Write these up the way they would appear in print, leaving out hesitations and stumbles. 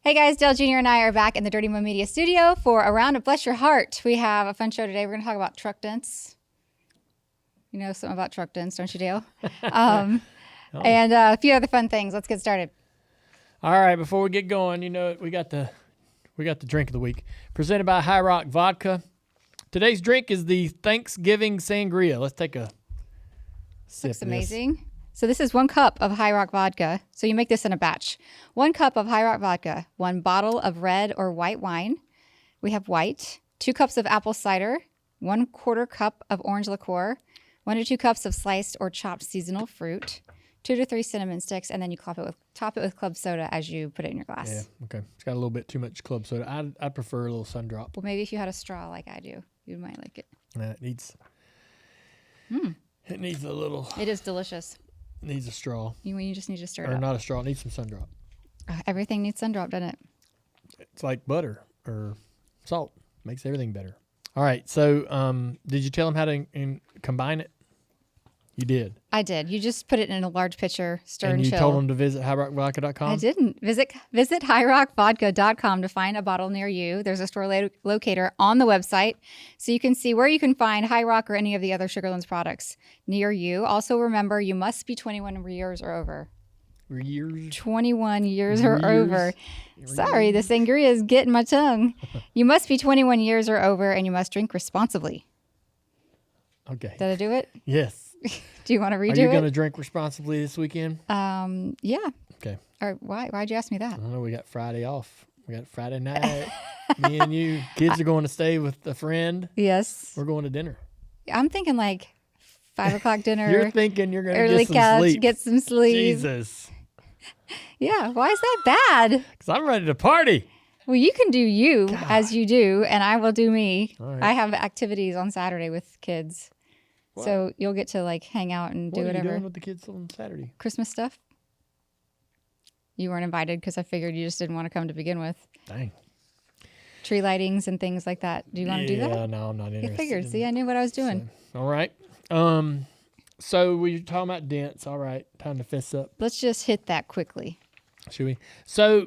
Hey guys, Dale Jr. and I are back in the Dirty Mo Media studio for a round of Bless Your Hardt. We have a fun show today. We're going to talk about truck dents. You know something about truck dents, don't you, Dale? And a few other fun things. Let's get started. All right, before we get going, you know we got the drink of the week presented by High Rock Vodka. Today's drink is the Thanksgiving sangria. Let's take a sip. Looks amazing. So this is 1 cup of High Rock Vodka. So you make this in a batch. 1 cup of High Rock Vodka, 1 bottle of red or white wine. We have white, 2 cups of apple cider, 1/4 cup of orange liqueur, 1 to 2 cups of sliced or chopped seasonal fruit, 2 to 3 cinnamon sticks, and then you top it with club soda as you put it in your glass. Yeah, okay. It's got a little bit too much club soda. I prefer a little sun drop. Well, maybe if you had a straw like I do, you might like it. It needs a little. It is delicious. Needs a straw. You just need to stir it Or up. not a straw. It needs some sun drop. Everything needs sun drop, doesn't it? It's like butter or salt. Makes everything better. All right. So did you tell them how to combine it? You did. I did. You just put it in a large pitcher, stir and you chill. told them to visit highrockvodka.com? I didn't. Visit highrockvodka.com to find a bottle near you. There's a store locator on the website, so you can see where you can find High Rock or any of the other Sugarlands products near you. Also, remember, you must be 21 years or over. 21 years or over. Sorry, the sangria is getting my tongue. You must be 21 years or over, and you must drink responsibly. Okay. Did I do it? Yes. Do you want to redo it? Are you going to drink responsibly this weekend? Yeah. Okay. Or why'd you ask me that? I don't know. We got Friday off. We got Friday night. Me and you. Kids are going to stay with a friend. Yes. We're going to dinner. I'm thinking like 5 o'clock dinner. You're thinking you're going to early get some couch, sleep. get some sleep. Jesus. Yeah. Why is that bad? Because I'm ready to party. Well, you can do you as you do, and I will do me. All right. I have activities on Saturday with kids. What? So you'll get to like hang out and do whatever. What are you doing with the kids on Saturday? Christmas stuff. You weren't invited because I figured you just didn't want to come to begin with. Dang. Tree lightings and things like that. Do you want to do that? Yeah, no, I'm not interested. I figured. See, I knew what I was doing. So, all right. So we were talking about dents. All right. Time to fess up. Let's just hit that quickly. Should we? So,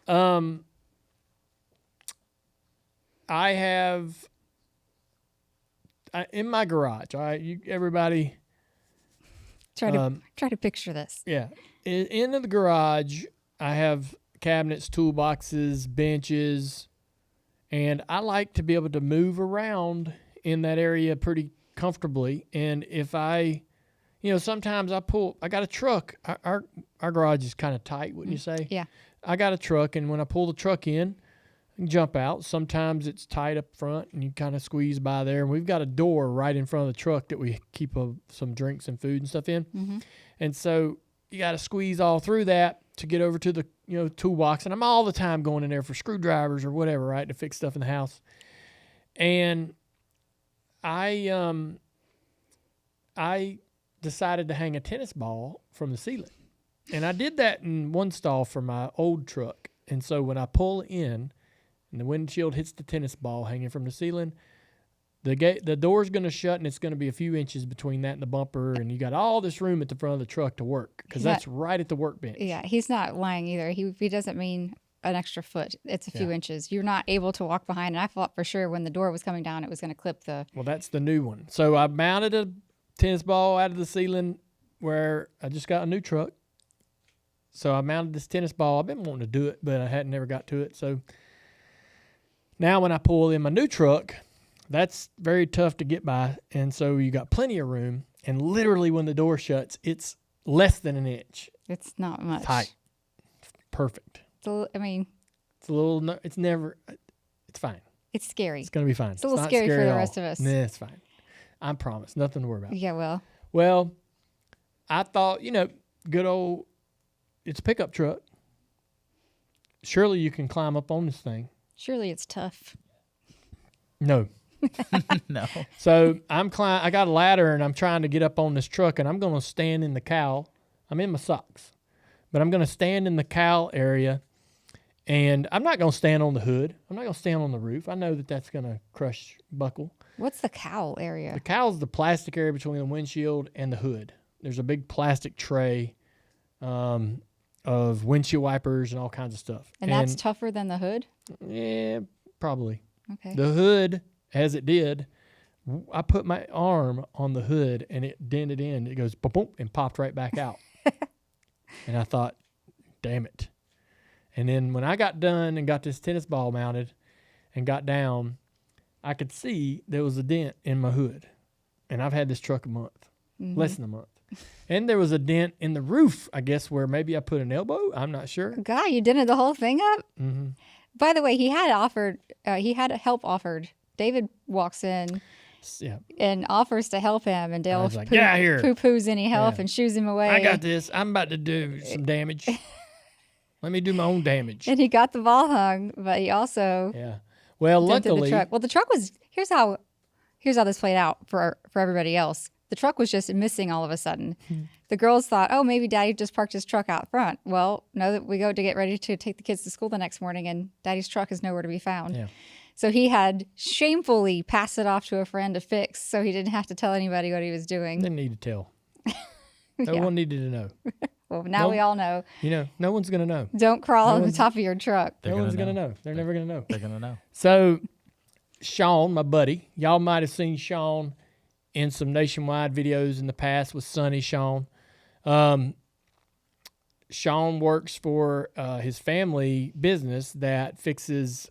I have in my garage. All right, everybody. Try to picture this. Yeah, in the garage, I have cabinets, toolboxes, benches, and I like to be able to move around in that area pretty comfortably. And if sometimes I got a truck. Our garage is kind of tight, wouldn't you say? Yeah. I got a truck, and when I pull the truck in, I can jump out. Sometimes it's tight up front, and you kind of squeeze by there. And we've got a door right in front of the truck that we keep some drinks and food and stuff in. Mm-hmm. And so you got to squeeze all through that to get over to the toolbox. And I'm all the time going in there for screwdrivers or whatever, right, to fix stuff in the house. And I decided to hang a tennis ball from the ceiling. And I did that in one stall for my old truck. And so when I pull in and the windshield hits the tennis ball hanging from the ceiling, the door's going to shut, and it's going to be a few inches between that and the bumper, and you got all this room at the front of the truck to work because that's right at the workbench. Yeah, he's not lying either. He doesn't mean an extra foot. It's a few inches. You're not able to walk behind, and I thought for sure when the door was coming down, it was going to clip the... Well, that's the new one. So I mounted a tennis ball out of the ceiling where I just got a new truck. So I mounted this tennis ball. I've been wanting to do it, but I hadn't never got to it. So now when I pull in my new truck, that's very tough to get by. And so you got plenty of room. And literally when the door shuts, it's less than an inch. It's not much. Tight. Perfect. It's a little, it's fine. It's scary. It's going to be fine. It's a little scary for the rest of us. Nah, it's fine. I promise. Nothing to worry about. Yeah, Well, I thought, good old... It's a pickup truck. Surely you can climb up on this thing. Surely it's tough. No. No. So I got a ladder and I'm trying to get up on this truck, and I'm going to stand in the cowl. I'm in my socks, but I'm going to stand in the cowl area, and I'm not going to stand on the hood. I'm not going to stand on the roof. I know that that's going to crush buckle. What's the cowl area? The cowl's the plastic area between the windshield and the hood. There's a big plastic tray. of windshield wipers and all kinds of stuff. And that's tougher than the hood? Yeah, probably. Okay. The hood, as it did, I put my arm on the hood and it dented in. It goes boom, and popped right back out. And I thought, damn it. And then when I got done and got this tennis ball mounted and got down, I could see there was a dent in my hood. And I've had this truck a month, less than a month. And there was a dent in the roof, I guess, where maybe I put an elbow. I'm not sure. God, you dented the whole thing up? Mm-hmm. By the way, he had help offered. David walks in and offers to help him, and Dale like, here. poo-poos any help and shoos him away. I got this. I'm about to do some damage. Let me do my own damage. And he got the ball hung, but he also Well, dented luckily, the truck. Well, the truck was here's how this played out for everybody else. The truck was just missing all of a sudden. The girls thought, oh, maybe Daddy just parked his truck out front. Well, no, that we go to get ready to take the kids to school the next morning, and Daddy's truck is nowhere to be found. Yeah. So he had shamefully passed it off to a friend to fix, so he didn't have to tell anybody what he was doing. Didn't need to tell. No one needed to know. Well, now we all know. No one's going to know. Don't crawl on the top of your truck. No one's going to know. They're never going to know. They're going to know. So, Sean, my buddy, y'all might have seen Sean in some Nationwide videos in the past with Sonny Sean. Sean works for his family business that fixes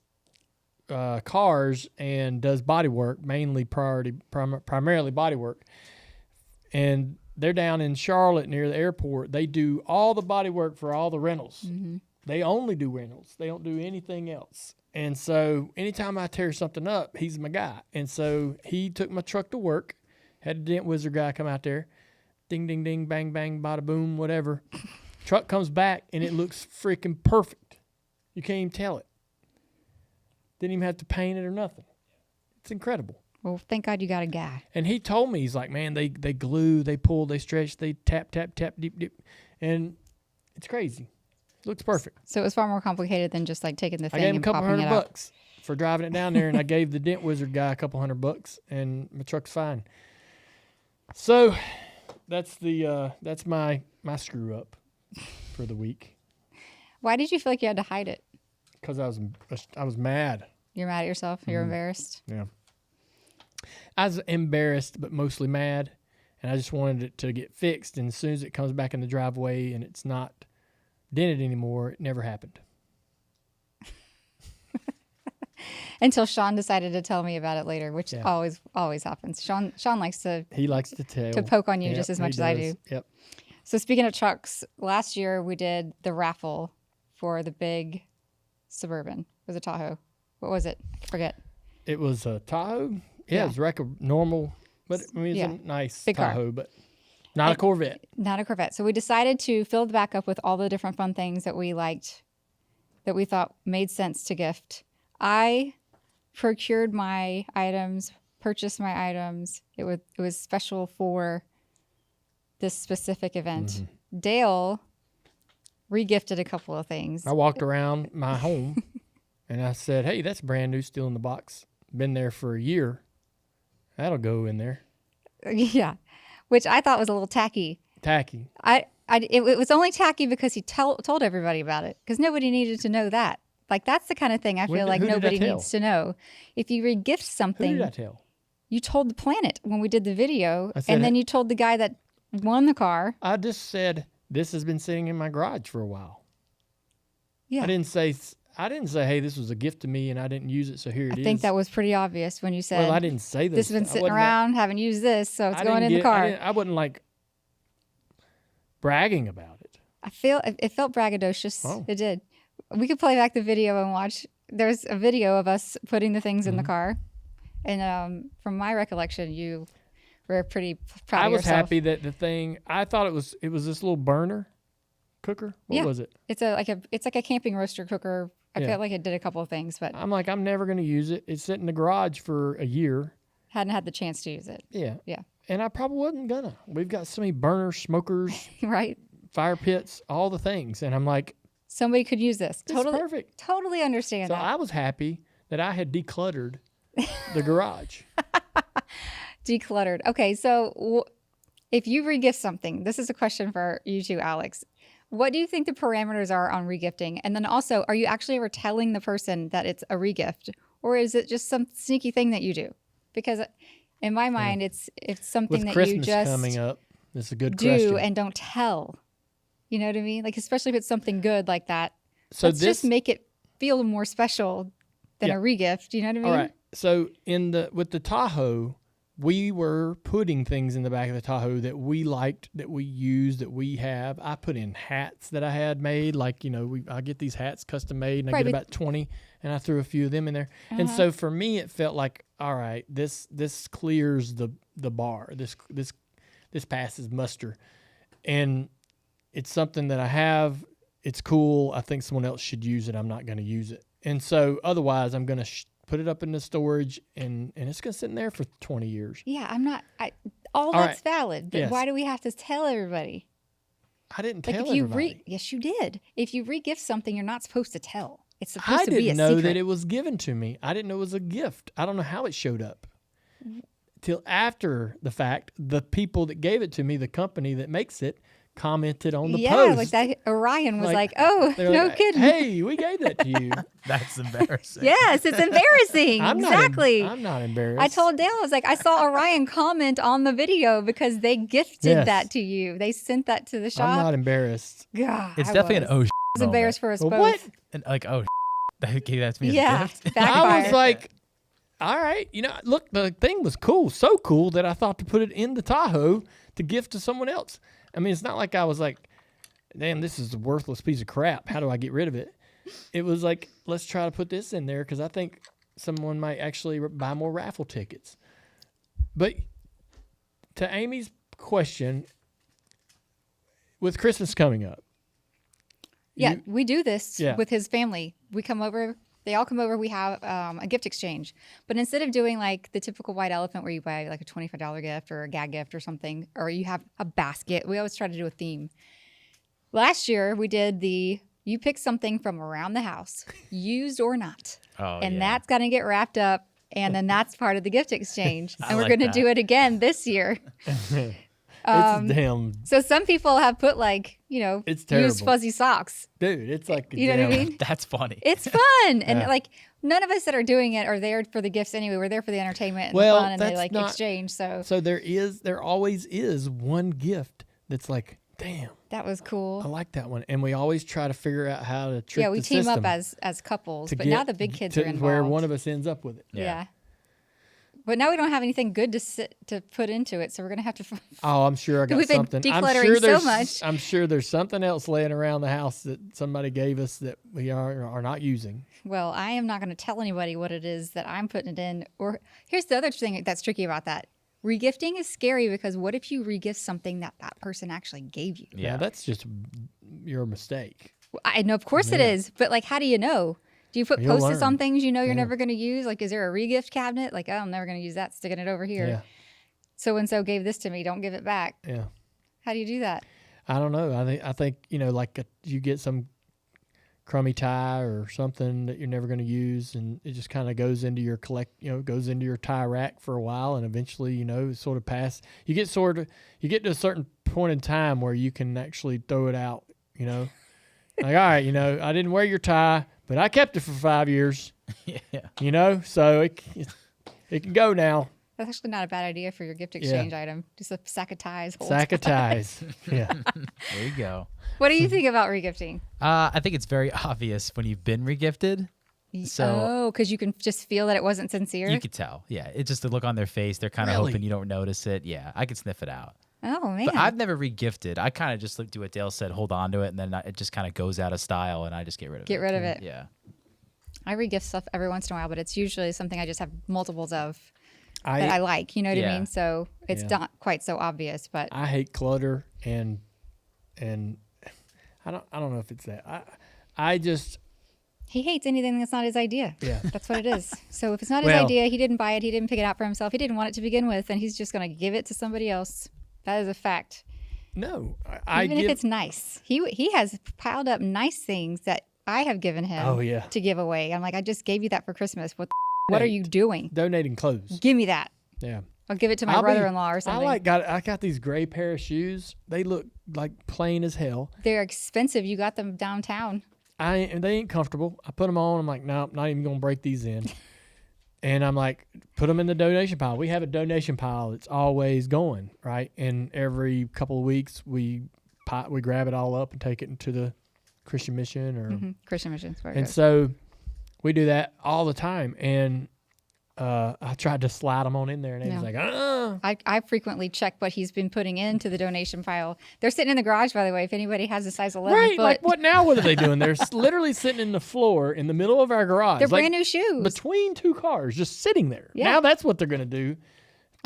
cars and does body work, mainly primarily body work. And they're down in Charlotte near the airport. They do all the body work for all the rentals. Mm-hmm. They only do rentals. They don't do anything else. And so anytime I tear something up, he's my guy. And so he took my truck to work, had a dent wizard guy come out there, ding, ding, ding, bang, bang, bada boom, whatever. Truck comes back, and it looks freaking perfect. You can't even tell it. Didn't even have to paint it or nothing. It's incredible. Well, thank God you got a guy. And he told me, he's like, man, they glue, they pull, they stretch, they tap, tap, tap, deep, deep. And it's crazy. Looks perfect. So it was far more complicated than just like taking the thing and popping it out. I gave him a couple $100 for driving it down there, and I gave the dent wizard guy a couple $100, and my truck's fine. So that's my screw up for the week. Why did you feel like you had to hide it? Because I was mad. You're mad at yourself? You're embarrassed? Yeah. I was embarrassed, but mostly mad, and I just wanted it to get fixed. And as soon as it comes back in the driveway and it's not dented anymore, it never happened. Until Sean decided to tell me about it later, which always happens. Sean likes to tell, to poke on you just as much as I do. Yep. So speaking of trucks, last year we did the raffle for the big Suburban. Was it Tahoe? What was it? I forget. It was a Tahoe. Yeah, it was like a normal, but I mean, it's a nice big Tahoe, car. But not a Corvette. Not a Corvette. So we decided to fill the back up with all the different fun things that we liked, that we thought made sense to gift. I procured my items, purchased my items. It was special for this specific event. Mm-hmm. Dale regifted a couple of things. I walked around my home and I said, hey, that's brand new, still in the box. Been there for a year. That'll go in there. Yeah, which I thought was a little tacky. Tacky. It was only tacky because he told everybody about it, because nobody needed to know that. Like, that's the kind of thing I feel like nobody needs to know. If you regift something, who did I tell? You told the planet when we did the video, and then you told the guy that won the car. I just said, this has been sitting in my garage for a while. Yeah. I didn't say, hey, this was a gift to me and I didn't use it, so here it is. I think that was pretty obvious when you said, well, I didn't say this. This has been sitting around, haven't used this, so it's going in the car. I wasn't like bragging about it. It felt braggadocious. Oh. It did. We could play back the video and watch. There's a video of us putting the things in the car. And from my recollection, you were pretty proud of yourself. I was happy that the thing, I thought it was this little burner cooker. What was it? It's like a camping roaster cooker. I felt like it did a couple of things, but I'm like, I'm never going to use it. It's sitting in the garage for a year. Hadn't had the chance to use it. Yeah. Yeah. And I probably wasn't gonna. We've got so many burners, smokers, right? Fire pits, all the things. And I'm like, somebody could use this. Totally perfect. Totally understand so that. I was happy that I had decluttered the garage. Decluttered. Okay, so if you regift something, this is a question for you too, Alex. what do you think the parameters are on regifting? And then also, are you actually ever telling the person that it's a regift, or is it just some sneaky thing that you do? Because in my mind, it's something With that Christmas you just coming up, it's a good do question. and don't tell. You know what I mean? Like, especially if it's something good like that. So let's just make it feel more special than a regift. You know what I mean? All right. So with the Tahoe, we were putting things in the back of the Tahoe that we liked, that we used, that we have. I put in hats that I had made. Like, I get these hats custom made, and I get about 20, and I threw a few of them in there. And so for me, it felt like, all right, this clears the bar. This passes muster. And it's something that I have. It's cool. I think someone else should use it. I'm not going to use it. And so otherwise, I'm going to put it up in the storage, and it's going to sit in there for 20 years. Yeah, I'm not. All that's valid, but why do we have to tell everybody? I didn't tell everybody. Yes, you did. If you re-gift something, you're not supposed to tell. It's supposed to be a secret. I didn't know that it was given to me. I didn't know it was a gift. I don't know how it showed up. Till after the fact, the people that gave it to me, the company that makes it, commented on the post. Yeah, like that. Orion was like, "Oh, no kidding. Hey, we gave that to you." That's embarrassing. Yes, it's embarrassing. Exactly. I'm not embarrassed. I told Dale, I was like, I saw Orion comment on the video because they gifted that to you. They sent that to the shop. I'm not embarrassed. God, It's definitely an I was embarrassed for us both. What? And like, they gave that to me as a gift. Backfire. I was like, all right, look, the thing was cool, so cool that I thought to put it in the Tahoe to gift to someone else. I mean, it's not like I was like, damn, this is a worthless piece of crap. How do I get rid of it? It was like, let's try to put this in there because I think someone might actually buy more raffle tickets. But to Amy's question, with Christmas coming up. Yeah, we do this with his family. We come over. They all come over. We have a gift exchange. But instead of doing like the typical white elephant where you buy like a $25 gift or a gag gift or something, or you have a basket, we always try to do a theme. Last year, we did you pick something from around the house, used or not. And that's going to get wrapped up. And then that's part of the gift exchange. And we're going to do it again this year. It's damn. So some people have put it's terrible. Used fuzzy socks. Dude, it's like, you know what I mean? That's funny. It's fun. And like none of us that are doing it are there for the gifts anyway. We're there for the entertainment and the fun and the exchange. So there always is one gift that's like, damn. That was cool. I like that one. And we always try to figure out how to trick we the team system up as couples. But now the big kids are involved. Where one of us ends up with it. Yeah. But now we don't have anything good to put into it, so we're gonna have to. Oh, I'm sure I got we've something. Been decluttering so much. I'm sure there's something else laying around the house that somebody gave us that we are not using. Well, I am not going to tell anybody what it is that I'm putting it in. Or here's the other thing that's tricky about that: regifting is scary because what if you regift something that person actually gave you? Yeah, that's just your mistake. I know, of course it is, but like, how do you know? Do you put Post-its on things you're never going to use? Like, is there a regift cabinet? Like, I'm never going to use that, sticking it over here. Yeah. So-and-so gave this to me. Don't give it back. Yeah. How do you do that? I don't know. I think you get some crummy tie or something that you're never going to use, and it just kind of goes into your goes into your tie rack for a while, and eventually, sort of pass. You get to a certain point in time where you can actually throw it out, Like, all right, I didn't wear your tie, but I kept it for 5 years. Yeah. So it can go now. That's actually not a bad idea for your gift exchange item. Just a sack of ties. Sack of ties. Yeah. There you go. What do you think about regifting? I think it's very obvious when you've been regifted. So because you can just feel that it wasn't sincere? You could tell. Yeah. It's just the look on their face. They're kind of hoping you don't notice it. Yeah. I could sniff it out. Oh, man. But I've never regifted. I kind of just do what Dale said, hold on to it, and then it just kind of goes out of style, and I just get rid of it. Get rid of it. Yeah. I regift stuff every once in a while, but it's usually something I just have multiples of that I like. You know what I mean? So it's not quite so obvious, but I hate clutter, and I don't know if it's that. I just he hates anything that's not his idea. Yeah. That's what it is. So if it's not his idea, he didn't buy it, he didn't pick it out for himself, he didn't want it to begin with, and he's just going to give it to somebody else. That is a fact. No, even if it's nice, he has piled up nice things that I have given him to give away. I'm like, I just gave you that for Christmas. What are you doing? Donating clothes. Give me that. Yeah. I'll give it to my brother-in-law or something. I got these gray pair of shoes. They look like plain as hell. They're expensive. You got them downtown. They ain't comfortable. I put them on. I'm like, no, not even gonna break these in. And I'm like, put them in the donation pile. We have a donation pile that's always going, right? And every couple of weeks we grab it all up and take it into the Christian Mission or Christian Mission. And so we do that all the time. And I tried to slide them on in there, and he was like, I frequently check what he's been putting into the donation pile. They're sitting in the garage, by the way, if anybody has a size 11 right, foot. like what now? What are they doing? They're literally sitting in the floor in the middle of our garage. They're brand new shoes. Between two cars, just sitting there. Yeah. Now that's what they're going to do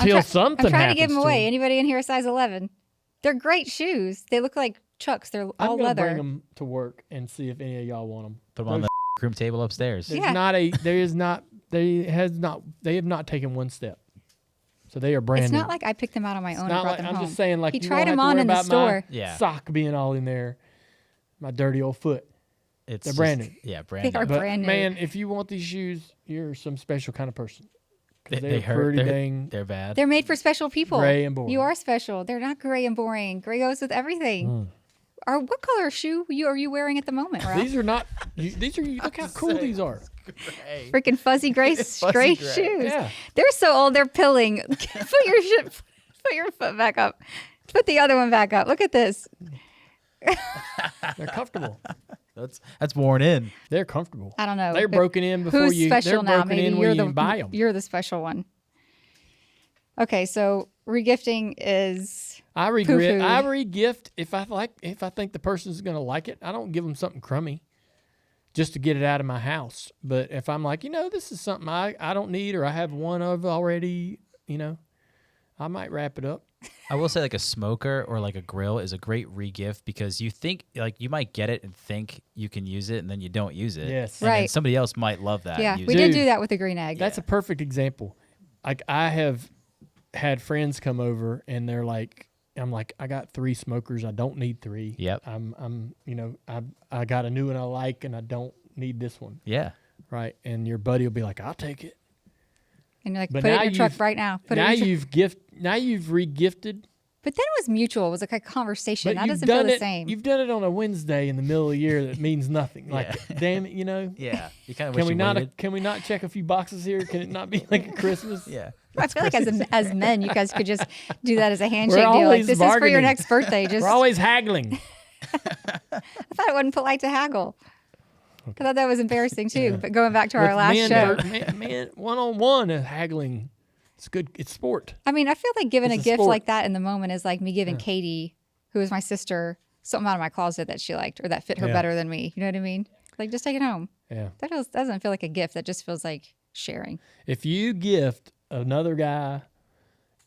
till something I'm trying happens to give them away. them. Anybody in here a size 11? They're great shoes. They look like Chucks. They're I'm all gonna leather. bring them to work and see if any of y'all want them. Put them on the room table upstairs. They have not taken one step. So they are brand It's new. not like I picked them out on my own and brought them I'm home. just saying, like, He you tried don't them have to on worry in the about store. my sock being all in there, my dirty old foot. They're brand new. Yeah, brand They new. are But brand new. man, if you want these shoes, you're some special kind of person. They hurt. pretty dang They're bad. They're made for special people. gray and boring. You are special. They're not gray and boring. Gray goes with everything. What color shoe are you wearing at the moment, Ralph? These are not. Look how cool these are. Freaking fuzzy gray Fuzzy gray. shoes. Yeah. They're so old. They're pilling. Put your foot back up. Put the other one back up. Look at this. They're comfortable. That's worn in. They're comfortable. I don't know. They're broken in before Who's you. special They're now? broken Maybe in you're when the you buy them. You're the special one. Okay, so regifting is I poo-poo. regift if I think the person's gonna like it. I don't give them something crummy, just to get it out of my house. But if I'm like, this is something I don't need, or I have one of already, I might wrap it up. I will say, like, a smoker or like a grill is a great regift because you think, like, you might get it and think you can use it, and then you don't use it. Yes. And then Right. somebody else might love that. Yeah, and use we it. did Dude, do that with the green egg. That's a perfect example. Like, I have had friends come over and they're like, I'm like, I got 3 smokers. I don't need 3. Yep. I got a new one I like and I don't need this one. Yeah. Right. And your buddy will be like, I'll take it. And you're like, But put it now in your truck right now. Put now it in your you've regifted. But then it was mutual. It was like a conversation. But That you've doesn't feel done the it. same. You've done it on a Wednesday in the middle of the year that means nothing. Like, damn it, Yeah. You kind of Can wish we you not? waited. Can we not check a few boxes here? Can it not be like a Christmas? Yeah. I feel like as men, you guys could just do that as a handshake deal. Like, always this is for your bargaining. next birthday. Just We're always haggling. I thought it wasn't polite to haggle. I thought that was embarrassing too. But going back to our last show, man, one-on-one haggling. It's good. It's sport. I mean, I feel like giving It's a a gift sport. like that in the moment is like me giving Katie, who is my sister, something out of my closet that she liked or that fit her Yeah. better than me. You know what I mean? Like, just take it home. Yeah. That doesn't feel like a gift. That just feels like sharing. If you gift another guy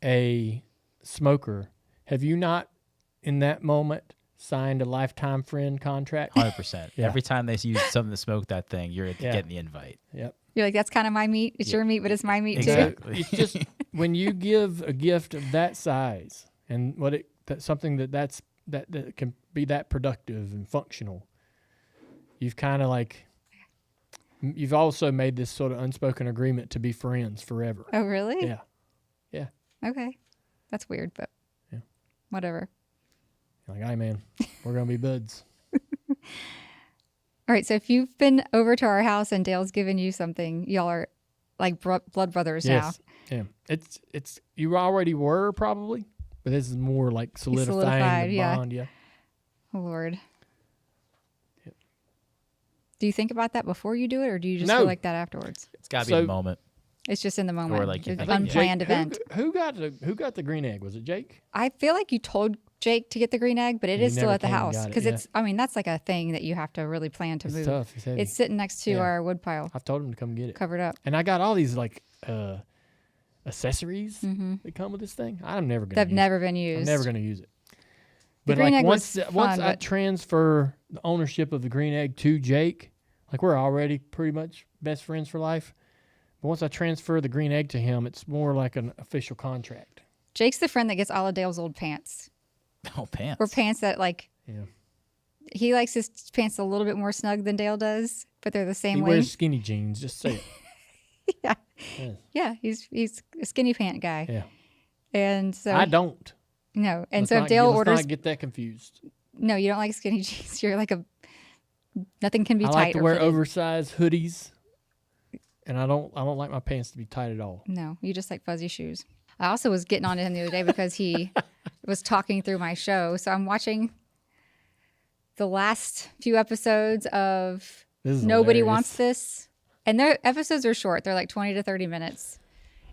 a smoker, have you not in that moment signed a lifetime friend contract? 100%. Yeah. Every time they use something to smoke that thing, you're Yeah. getting the invite. Yep. You're like, that's kind of my meat. It's your meat, but it's my meat Exactly. too. It's just when you give a gift of that size and something that can be that productive and functional, you've kind of like you've also made this sort of unspoken agreement to be friends forever. Oh, really? Yeah. Yeah. Okay. That's weird, but Yeah. whatever. Like, hey man, we're gonna be buds. All right. So if you've been over to our house and Dale's given you something, y'all are like blood brothers Yes. Yeah. It's you already were probably, but this is more like solidifying the yeah. bond. Yeah. now. Oh, Lord. Yep. Do you think about that before you do it, or do you just No. feel like that afterwards? It's got to be So- the moment. It's just in the moment. like you It's think- an unplanned Jake, event. Who got the green egg? Was it Jake? I feel like you told Jake to get the green egg, but it He is still never at the came and house got it, because yeah. it's. I mean, that's like a thing that you have to really plan to It's move. tough. It's heavy. It's sitting next to Yeah. our wood pile, I've told him to come get it. covered up. And I got all these like accessories that come with this thing. I'm never gonna. They've use never it. been used. I'm never gonna use it. But green like egg once was once fun, I but- transfer the ownership of the green egg to Jake, like we're already pretty much best friends for life. But once I transfer the green egg to him, it's more like an official contract. Jake's the friend that gets all of Dale's old pants. Oh, pants. Or pants that like Yeah. he likes his pants a little bit more snug than Dale does, but they're the same He way. wears skinny jeans. Just say it. yeah, Yeah. yeah. He's a skinny pant guy. Yeah. And so I don't. No. And Let's so if not Dale let's orders, not get that confused. no, you don't like skinny jeans. You're like nothing can be I tight. like to or wear fitted. oversized hoodies, and I don't like my pants to be tight at all. No, you just like fuzzy shoes. I also was getting on to him the other day because he was talking through my show. So I'm watching the last few episodes of This is Nobody hilarious. Wants This. And their episodes are short. They're like 20 to 30 minutes.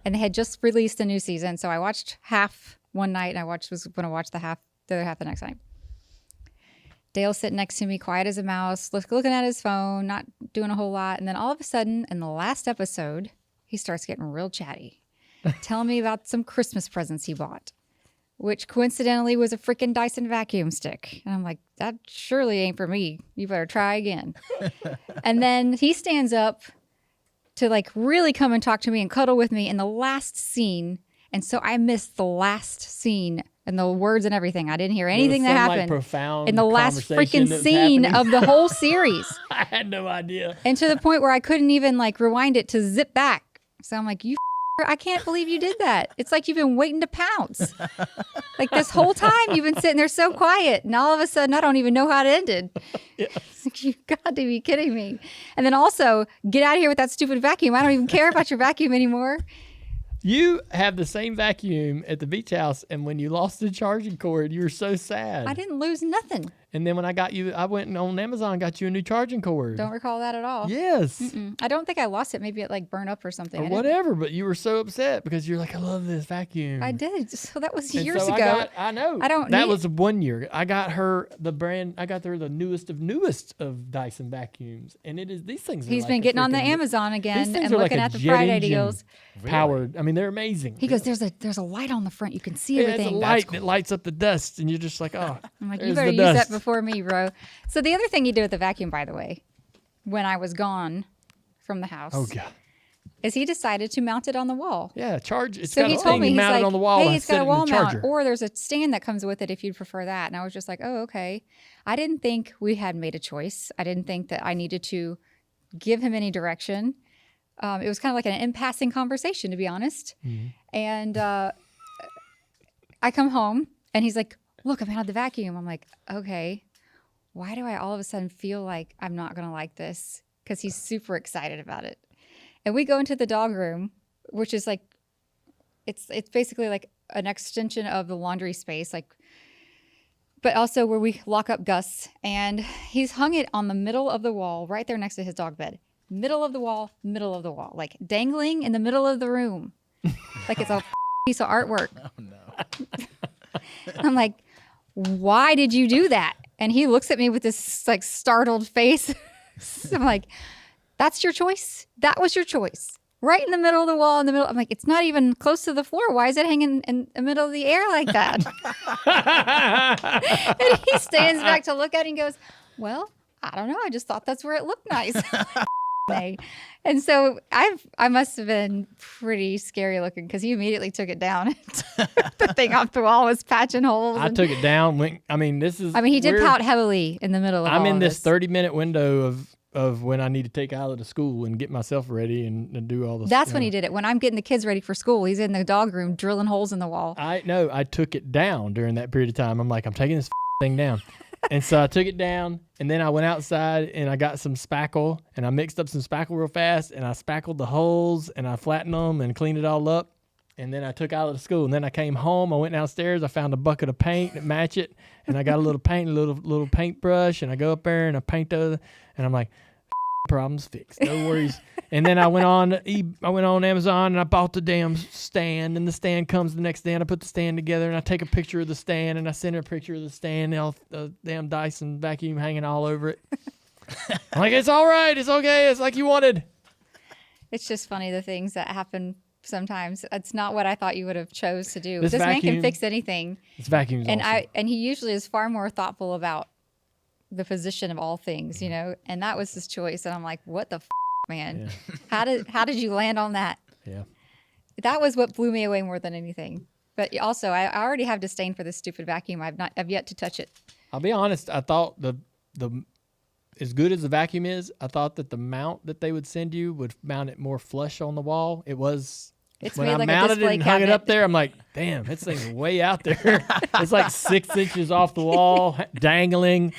And they had just released a new season. So I watched half one night and was going to watch the other half the next night. Dale's sitting next to me, quiet as a mouse, looking at his phone, not doing a whole lot. And then all of a sudden, in the last episode, he starts getting real chatty, telling me about some Christmas presents he bought, which coincidentally was a freaking Dyson vacuum stick. And I'm like, that surely ain't for me. You better try again. And then he stands up to like really come and talk to me and cuddle with me in the last scene. And so I missed the last scene and the words and everything. I didn't hear anything that happened profound in the last conversation freaking that was scene happening. of the whole series. I had no idea. And to the point where I couldn't even like rewind it to zip back. So I'm like, I can't believe you did that. It's like you've been waiting to pounce. Like this whole time you've been sitting there so quiet. And all of a sudden I don't even know how it ended. Yes. It's like, you got to be kidding me. And then also, get out of here with that stupid vacuum. I don't even care about your vacuum anymore. You have the same vacuum at the beach house, and when you lost the charging cord, you were so sad. I didn't lose nothing. And then when I went on Amazon and got you a new charging cord. Don't recall that at all. Yes. I don't think I lost it. Maybe it like burned up or something. Or whatever, but you were so upset because you're like, I love this vacuum. I did. So that was And years so ago. I know. I don't That need- was 1 year. I got her the newest of Dyson vacuums. And these things are He's like been a getting on the freaking Amazon these again things and are like looking a at the jet Friday engine deals. powered. I mean, they're amazing. He goes, there's a light on the front. You can see Yeah, it's everything. a light that lights up the dust, and you're just like, oh. I'm like, there's you better the use that dust. before me, bro. So the other thing he did with the vacuum, by the way, when I was gone from the house, Oh god. is he decided to mount it on the wall. Yeah, charge. It's So got he a told thing me, you he's mount like, it on the wall hey, and it's set got it a in the wall mount, charger. or there's a stand that comes with it if you'd prefer that. And I was just like, oh, okay. I didn't think we had made a choice. I didn't think that I needed to give him any direction. It was kind of like an in-passing conversation, to be honest. Mm-hmm. And I come home, and he's like, look, I mounted the vacuum. I'm like, okay. Why do I all of a sudden feel like I'm not going to like this? Because he's super excited about it. And we go into the dog room, which is like, it's basically like an extension of the laundry space, like, but also where we lock up Gus. And he's hung it on the middle of the wall, right there next to his dog bed. Middle of the wall, like dangling in the middle of the room. Like it's a piece of artwork. Oh no. I'm like, why did you do that? And he looks at me with this like startled face. I'm like, that's your choice? That was your choice. Right in the middle of the wall, in the middle. I'm like, it's not even close to the floor. Why is it hanging in the middle of the air like that? And he stands back to look at it and goes, well, I don't know. I just thought that's where it looked nice. And so I must have been pretty scary looking because he immediately took it down. The thing off the wall was patching holes. I took it down. He did pout heavily in the middle of I'm all in of this 30-minute window of when I need to take Isla to school and get myself ready and do all this. That's when he did it. When I'm getting the kids ready for school, he's in the dog room drilling holes in the wall. I took it down during that period of time. I'm like, I'm taking this thing down. And so I took it down, and then I went outside and I got some spackle, and I mixed up some spackle real fast, and I spackled the holes, and I flattened them and cleaned it all up. And then I took Isla to school, and then I came home. I went downstairs. I found a bucket of paint that match it, and I got a little paintbrush, and I go up there and I paint those, and I'm like, problems fixed, no worries. And then I went on Amazon and I bought the damn stand, and the stand comes the next day, and I put the stand together, and I take a picture of the stand, and I send her a picture of the stand, and the damn Dyson vacuum hanging all over it. I'm like, it's all right, it's okay, it's like you wanted. It's just funny the things that happen sometimes. It's not what I thought you would have chose to do. This This man vacuum- can fix anything. This vacuum's And awesome. he usually is far more thoughtful about the position of all things, you know, and that was his choice. And I'm like, what the man? Yeah. How did you land on that? Yeah. That was what blew me away more than anything. But also, I already have disdain for this stupid vacuum. I've yet to touch it. I'll be honest, I thought the as good as the vacuum is, I thought that the mount that they would send you would mount it more flush on the wall. It was It's when made I like a mounted it display and hung it cabinet. up there, I'm like, damn, this thing's way out there. It's like 6 inches off the wall, dangling.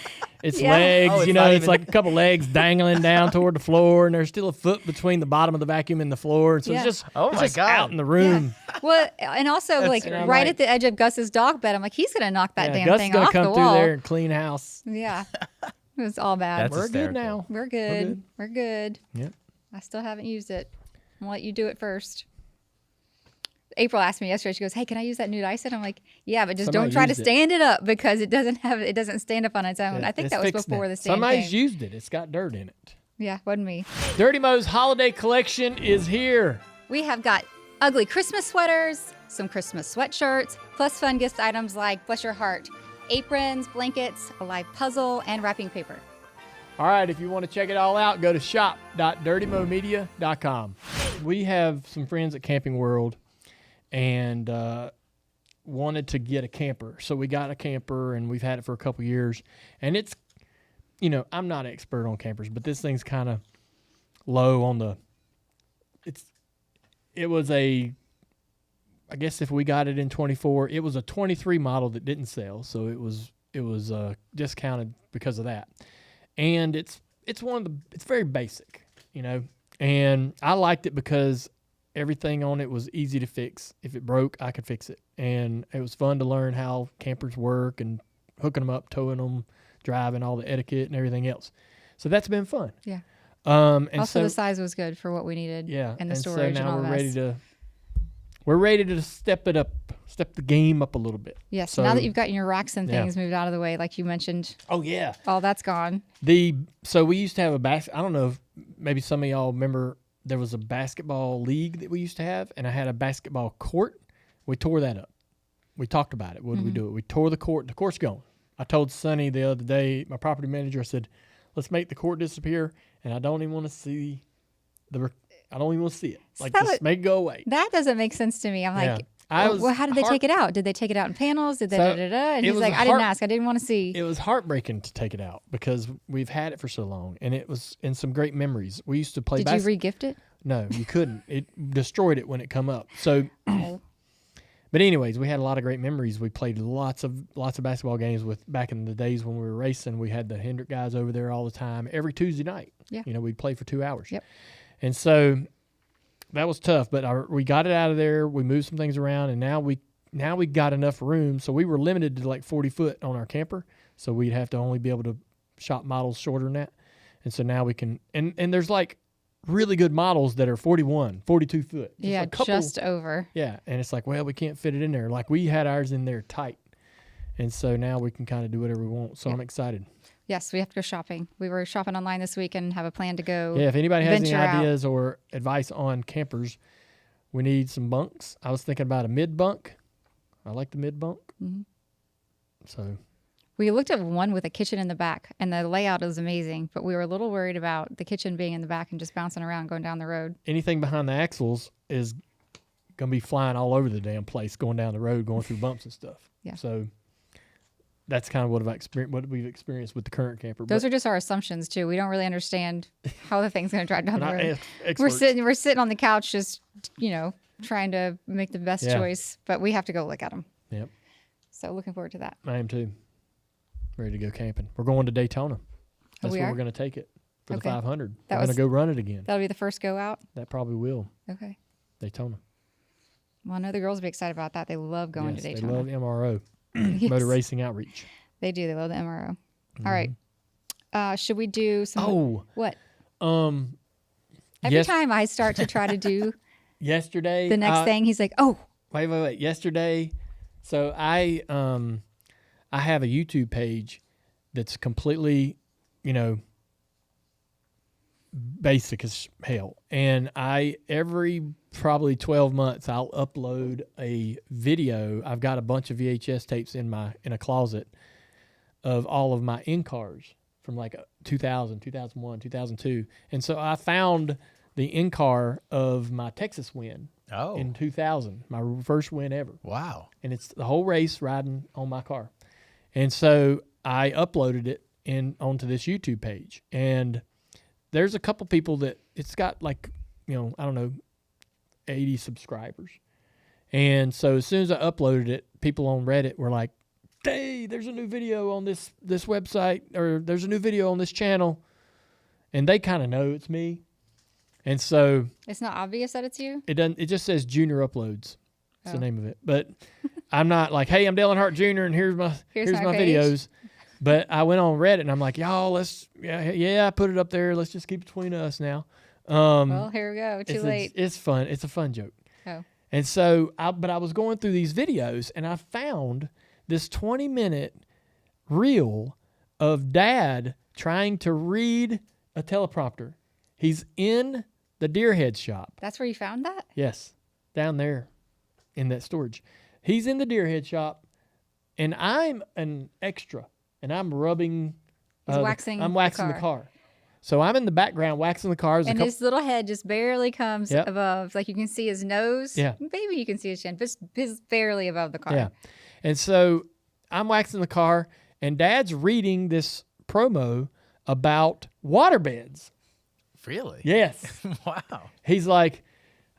Its Yeah. legs, Oh, it's it's not even- like a couple legs dangling down toward the floor, and there's still a foot between the bottom of the vacuum and the floor. So Yeah. it's just, Oh it's my just God. out in the room. Well, and also like And I'm right like- at the edge of Gus's dog bed, I'm like, he's gonna knock that Yeah, damn Gus thing is gonna off come the through wall. there and clean house. Yeah, it was all bad. That's We're good hysterical. now. We're good. We're good. Yep. I still haven't used it. I'll let you do it first. April asked me yesterday. She goes, "Hey, can I use that new Dyson?" I'm like, "Yeah, but just Somebody don't try to used it. stand it up because it doesn't stand up on its own." Yeah, I think it's that was fixed before now. the stand Somebody's came. used it. It's got dirt in it. Yeah, wasn't me. Dirty Mo's holiday collection is here. We have got ugly Christmas sweaters, some Christmas sweatshirts, plus fun gift items like Bless Your Hardt, aprons, blankets, a live puzzle, and wrapping paper. All right, if you want to check it all out, go to shop.dirtymomedia.com. We have some friends at Camping World and wanted to get a camper. So we got a camper, and we've had it for a couple years. And it's, I'm not an expert on campers, but this thing's kind of low on the, I guess if we got it in 24, it was a 23 model that didn't sell. So it was discounted because of that. And it's very basic, and I liked it because everything on it was easy to fix. If it broke, I could fix it. And it was fun to learn how campers work and hooking them up, towing them, driving, all the etiquette and everything else. So that's been fun. Yeah. And Also, so, the size was good for what we needed. yeah, And the so storage now and all we're that. ready to step the game up a little bit. Yes. So- now that you've gotten your racks and Yeah. things moved out of the way, like you mentioned, Oh yeah. all that's gone. So we used to have I don't know if maybe some of y'all remember, there was a basketball league that we used to have, and I had a basketball court. We tore that up. We talked about it. What did we do? We tore the court. The court's gone. I told Sonny the other day, my property manager, I said, let's make the court disappear, and I don't even want to see it. Like, So just make it go away. That doesn't make sense to me. I'm Yeah. like, I was well, how did they take it out? Did they take it out in panels? Did they So, And it he's was like, a I didn't heart- ask. I didn't want to see. It was heartbreaking to take it out because we've had it for so long, and it was in some great memories. We used to play Did you regift it? No, you couldn't. It destroyed it when it come up. So, Oh. but anyways, we had a lot of great memories. We played lots of basketball games with back in the days when we were racing. We had the Hendrick guys over there all the time. Every Tuesday night, Yeah. we'd play for 2 hours. Yep. And so that was tough. But we got it out of there. We moved some things around, and now we got enough room. So we were limited to like 40 foot on our camper. So we'd have to only be able to shop models shorter than that. And so now we can. And there's like really good models that are 41, 42 foot. Yeah, a couple- just over. Yeah, and it's like, well, we can't fit it in there. Like we had ours in there tight, and so now we can kind of do whatever we want. So I'm excited. Yes, we have to go shopping. We were shopping online this week and have a plan to go. Yeah, if anybody has any venture out. ideas or advice on campers, we need some bunks. I was thinking about a mid bunk. I like the mid bunk. Mhm. So We looked at one with a kitchen in the back, and the layout is amazing, but we were a little worried about the kitchen being in the back and just bouncing around going down the road. anything behind the axles is gonna be flying all over the damn place, going down the road, going through bumps and stuff. Yeah. So that's kind of what we've experienced with the current camper. Those are just our assumptions too. We don't really understand how the thing's going to drive down the We're not road. experts. We're sitting on the couch, just trying to make the best Yeah. choice, but we have to go look at them. Yep. So looking forward to that. I am too. Ready to go camping. We're going to Daytona. That's we where are? we're going to take it for Okay. the 500. That We're going was- to go run it again. That'll be the first go out. That probably will. Okay. Daytona. Well, I know the girls will be excited about that. They love going Yes, to they Daytona. love MRO, Yes, Motor Racing Outreach. They do. They love the MRO. All right. Should we do some? Oh, What? um, Every yes- time I start to try to do yesterday. the next thing, he's like, "Oh, Wait. Yesterday, so I have a YouTube page that's completely, basic as hell. And every probably 12 months, I'll upload a video. I've got a bunch of VHS tapes in a closet of all of my in-cars from like 2000, 2001, 2002. And so I found the in-car of my Texas win Oh, in 2000, my first win ever. wow. And it's the whole race riding on my car. And so I uploaded it onto this YouTube page. And there's a couple people that it's got like, I don't know, 80 subscribers. And so as soon as I uploaded it, people on Reddit were like, hey, there's a new video on this website, or there's a new video on this channel. And they kind of know it's me. And so It's not obvious that it's you? it just says Junior Uploads. That's the name of it. But I'm not like, hey, I'm Dale Hardt Jr. and here's my videos. But I went on Reddit and I'm like, y'all, I put it up there. Let's just keep it between us now. Well, here we go. Too late. It's fun. It's a fun joke. Oh. And so, I was going through these videos and I found this 20-minute reel of Dad trying to read a teleprompter. He's in the deer head shop. That's where you found that? Yes, down there in that storage. He's in the deer head shop, and I'm an extra, and I'm rubbing. I'm waxing the car. So I'm in the background waxing the cars. And his little head just barely comes above. Like you can see his nose. Yeah. Maybe you can see his chin, but it's barely above the car. Yeah. And so I'm waxing the car, and Dad's reading this promo about waterbeds. Really? Yes. Wow. He's like,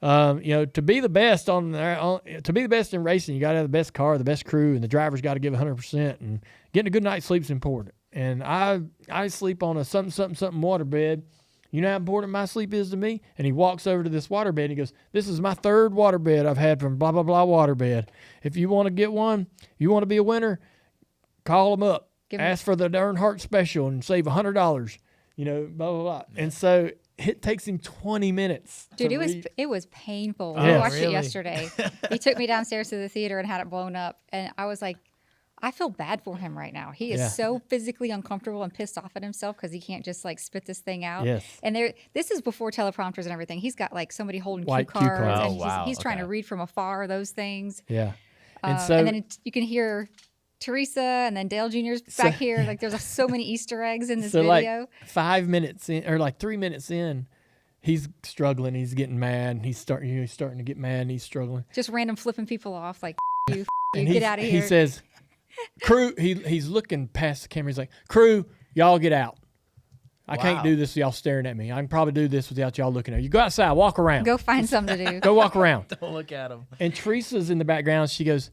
to be the best to be the best in racing, you got to have the best car, the best crew, and the driver's got to give 100%. And getting a good night's sleep's important. And I sleep on a something waterbed. You know how important my sleep is to me? And he walks over to this waterbed and he goes, this is my third waterbed I've had from blah, blah, blah waterbed. If you want to get one, you want to be a winner, call them up. Ask for the Earnhardt special and save $100. Blah, blah, blah. And so it takes him 20 minutes. Dude, it was painful. Oh, we watched it yesterday. He took me downstairs to the theater and had it blown up. And I was like, I feel bad for him right now. He is so physically uncomfortable and pissed off at himself because he can't just like spit this thing out. Yes. And this is before teleprompters and everything. He's got like somebody holding White cue cards. cue cards. And he's trying to read from afar those things. Yeah. And then you can hear Teresa and then Dale Jr.'s back here. Like there's so many Easter eggs in this video. Like 5 minutes in, or like 3 minutes in, he's struggling. He's getting mad. He's starting to get mad and he's struggling. Just random flipping people off like, you, get out of here. He says, crew, he's looking past the camera. He's like, crew, y'all get out. I can't do this with y'all staring at me. I can probably do this without y'all looking at me. You go outside, walk around. Go find something to do. Go walk around. Don't look at him. And Teresa's in the background. She goes,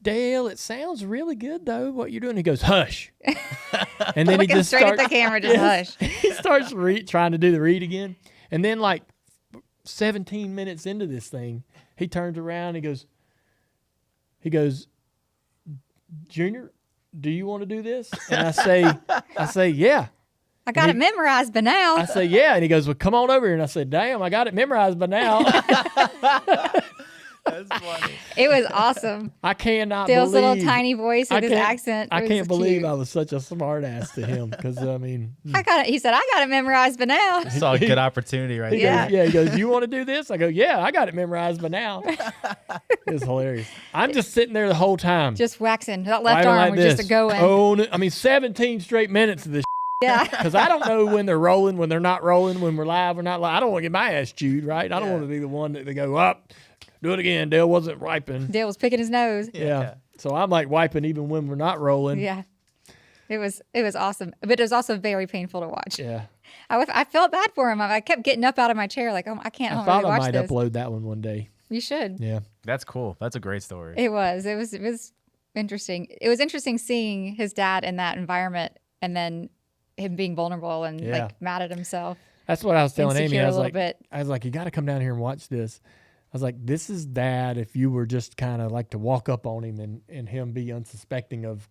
Dale, it sounds really good, though, what you're doing. He goes, hush. And then he just straight at the camera, just hush. He starts trying to do the read again. And then like 17 minutes into this thing, he turns around and he goes, Junior, do you want to do this? And I say, yeah. I got it memorized by now. I say, yeah. And he goes, well, come on over here. And I said, damn, I got it memorized by now. That's funny. It was awesome. I cannot Dale's believe. little tiny voice and his accent. I can't believe cute. I was such a smart ass to him because, I mean. I got it. He said, I got it memorized by now. I saw a good opportunity right Yeah. there. He goes, you want to do this? I go, yeah, I got it memorized by now. It was hilarious. I'm just sitting there the whole time. Just waxing. That left right arm like was this. just a going. Oh, 17 straight minutes of this. Yeah. Because I don't know when they're rolling, when they're not rolling, when we're live or not live. I don't want to get my ass chewed, right? I don't want to be the one that they go, up, do it again. Dale wasn't wiping. Dale was picking his nose. Yeah. So I'm like wiping even when we're not rolling. Yeah. It was awesome. But it was also very painful to watch. Yeah. I felt bad for him. I kept getting up out of my chair like, oh, I can't I really thought watch I might this. upload that one day. You should. Yeah. That's cool. That's a great story. It was interesting. It was interesting seeing his dad in that environment and then him being vulnerable and like mad at himself. That's what I was telling Amy. I was bit. like, you got to come down here and watch this. I was like, this is Dad if you were just kind of like to walk up on him and him be unsuspecting of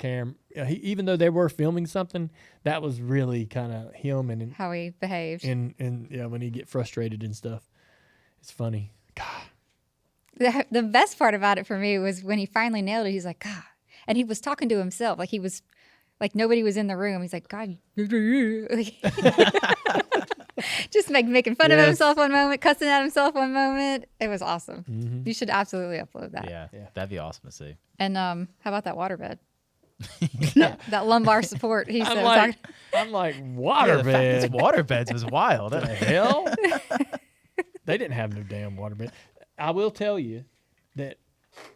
even though they were filming something, that was really kind of him and how he behaved. And when he get frustrated and stuff. It's funny. God. The best part about it for me was when he finally nailed it. He's like, God. And he was talking to himself. Like he was, like nobody was in the room. He's like, God. Just making fun of himself one moment, cussing at himself one moment. It was awesome. Mm-hmm. You should absolutely upload that. Yeah, that'd be awesome to see. And how about that waterbed? that lumbar support. He said. I'm like waterbed. Yeah, the fact waterbeds was wild. What the hell? They didn't have no damn waterbed. I will tell you that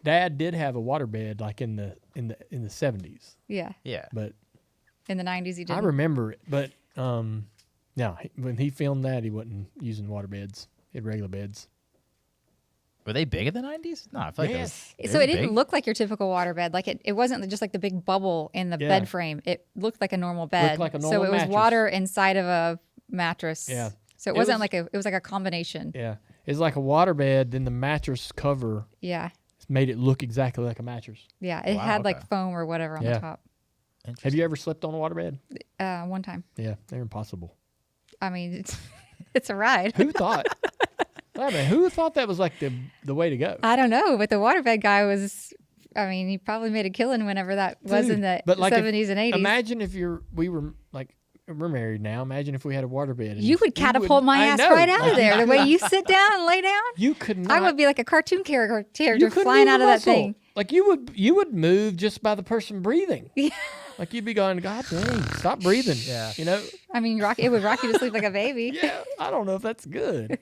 Dad did have a waterbed like in the 70s. Yeah. Yeah. But in the 90s he did. I remember it, but no, when he filmed that, he wasn't using waterbeds. He had regular beds. Were they big in the 90s? No, I feel like Yes. they So were it didn't big. look like your typical waterbed. Like it wasn't just like the big bubble in the Yeah. bed frame. It looked like a normal bed. like a so normal it was mattress. water inside of a mattress. Yeah. So it It wasn't was- it was like a combination. Yeah. It's like a waterbed, then the mattress cover Yeah. made it look exactly like a mattress. Yeah. It Wow, had okay. like foam or whatever on Yeah. the top. Have you ever slept on a waterbed? One time. Yeah, they're impossible. I mean, it's a ride. Who thought? I mean, who thought that was like the way to go? I don't know, but the waterbed guy was. I mean, he probably made a killing whenever that was in Dude, the but like if- 70s and 80s. Imagine if we were like, we're married now. Imagine if we had a waterbed. and You would catapult my I ass know. right out of there. The way you sit down and lay down, You could not. I would be like a cartoon character you couldn't flying move out a of that muscle. thing. Like you would move just by the person breathing. Yeah. Like you'd be going, God dang, stop breathing. Yeah. You know? I mean, it would rock you to sleep like a baby. Yeah. I don't know if that's good.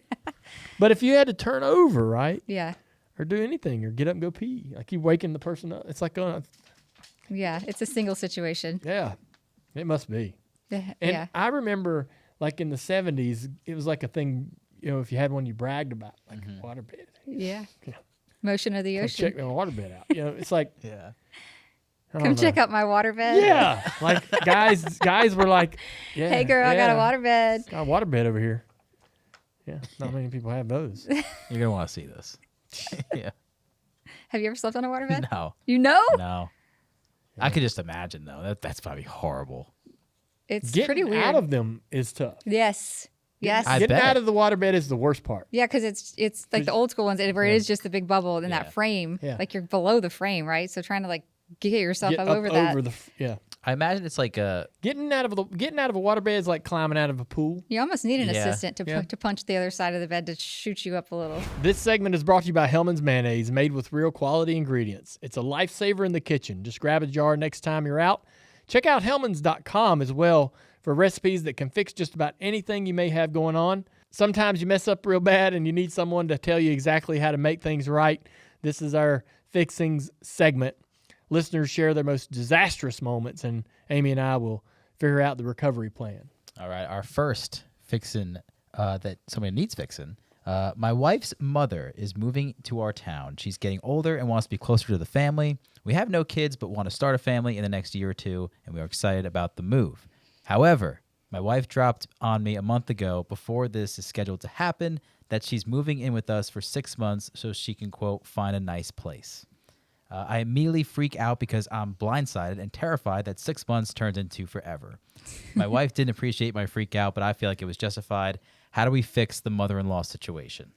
But if you had to turn over, right? Yeah. Or do anything, or get up and go pee. Like you waking the person up. It's like, Yeah. It's a single situation. yeah, it must be. Yeah. And I remember, like in the 70s, it was like a thing, you know, if you had one you bragged about, like a waterbed. Yeah. Yeah. Motion of the Come ocean. check my waterbed out. You know, it's like, Yeah. I Come don't check know. out my waterbed. Yeah. Like guys were like, yeah. Hey, girl, I got a yeah, waterbed. got a waterbed over here. Yeah. Not many people have those. You're going to want to see this. Yeah. Have you ever slept on a waterbed? No. You know? No. I could just imagine, though. That's probably horrible. It's Getting pretty weird. out of them is tough. Yes. Yes. I Getting bet. out of the waterbed is the worst part. Yeah, because it's like the old school ones where it is just the big bubble in Yeah. that frame. Yeah. Like you're below the frame, right? So trying to like get yourself Get up over that. yeah. I imagine it's like a. Getting out of a waterbed is like climbing out of a pool. You almost need an Yeah. assistant to punch the other side of the bed to shoot you up a little. This segment is brought to you by Hellmanns Mayonnaise, made with real quality ingredients. It's a lifesaver in the kitchen. Just grab a jar next time you're out. Check out Hellmanns.com as well for recipes that can fix just about anything you may have going on. Sometimes you mess up real bad and you need someone to tell you exactly how to make things right. This is our Fixins segment. Listeners share their most disastrous moments, and Amy and I will figure out the recovery plan. All right. Our first fixin' that somebody needs fixin'. My wife's mother is moving to our town. She's getting older and wants to be closer to the family. We have no kids, but want to start a family in the next year or two, and we are excited about the move. However, my wife dropped on me a month ago before this is scheduled to happen that she's moving in with us for 6 months so she can, quote, find a nice place. I immediately freak out because I'm blindsided and terrified that 6 months turns into forever. My wife didn't appreciate my freak out, but I feel like it was justified. How do we fix the mother-in-law situation?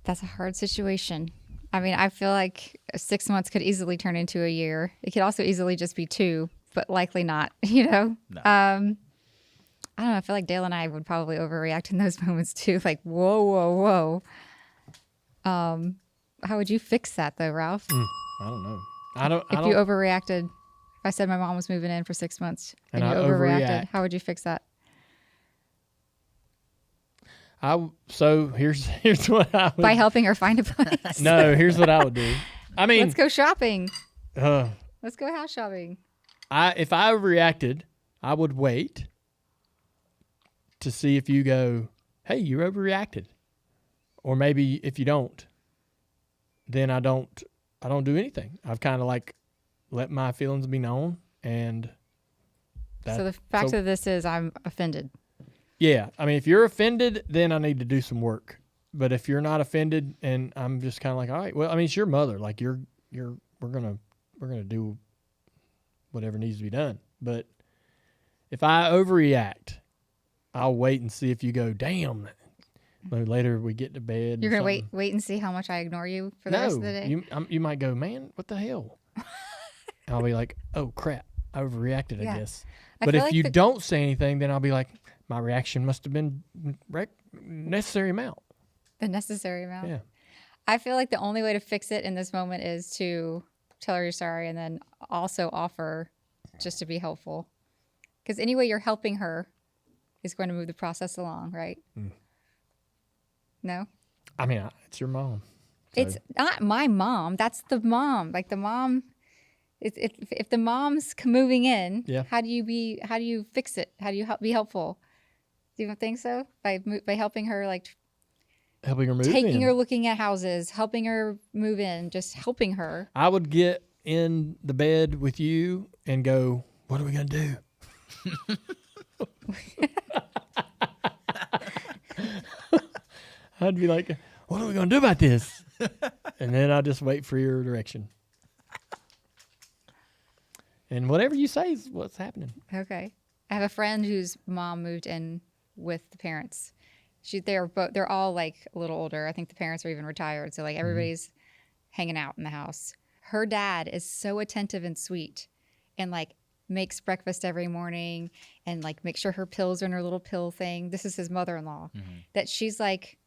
That's a hard situation. I mean, I feel like 6 months could easily turn into a year. It could also easily just be 2, but likely not, you know? No. I don't know. I feel like Dale and I would probably overreact in those moments too. Like, whoa. How would you fix that though, Ralph? I don't know. If you overreacted, if I said my mom was moving in for 6 months and And you I overreacted, overreact. how would you fix that? So here's what I would By helping her find a place. No, here's what I would do. I mean, Let's go shopping. uh, Let's go house shopping. if I overreacted, I would wait to see if you go, hey, you overreacted. Or maybe if you don't, then I don't do anything. I've kind of like let my feelings be known, and So the fact of this is I'm offended. yeah, I mean, if you're offended, then I need to do some work. But if you're not offended, and I'm just kind of like, all right, well, I mean, it's your mother. Like we're gonna do whatever needs to be done. But if I overreact, I'll wait and see if you go, damn. Maybe later we get to bed. You're or gonna something. wait and see how much I ignore you for the No, rest of the day. you might go, man, what the hell? And I'll be like, oh crap, I overreacted, Yeah. I guess. I But feel if like you the- don't say anything, then I'll be like, my reaction must have been necessary amount. The necessary amount. Yeah. I feel like the only way to fix it in this moment is to tell her you're sorry and then also offer just to be helpful. Because any way you're helping her is going to move the process along, right? No? I mean, it's your mom. It's not my mom. That's the mom. Like the mom, if the mom's moving in, Yeah. how do you fix it? How do you be helpful? Do you don't think so? By helping her, like, Helping her move taking in. her looking at houses, helping her move in, just helping her. I would get in the bed with you and go, what are we going to do? I'd be like, what are we going to do about this? And then I'll just wait for your direction. And whatever you say is what's happening. Okay. I have a friend whose mom moved in with the parents. They're all like a little older. I think the parents are even retired. So like everybody's hanging out in the house. Her dad is so attentive and sweet and like makes breakfast every morning and like make sure her pills are in her little pill thing. This is his mother-in-law that she's like,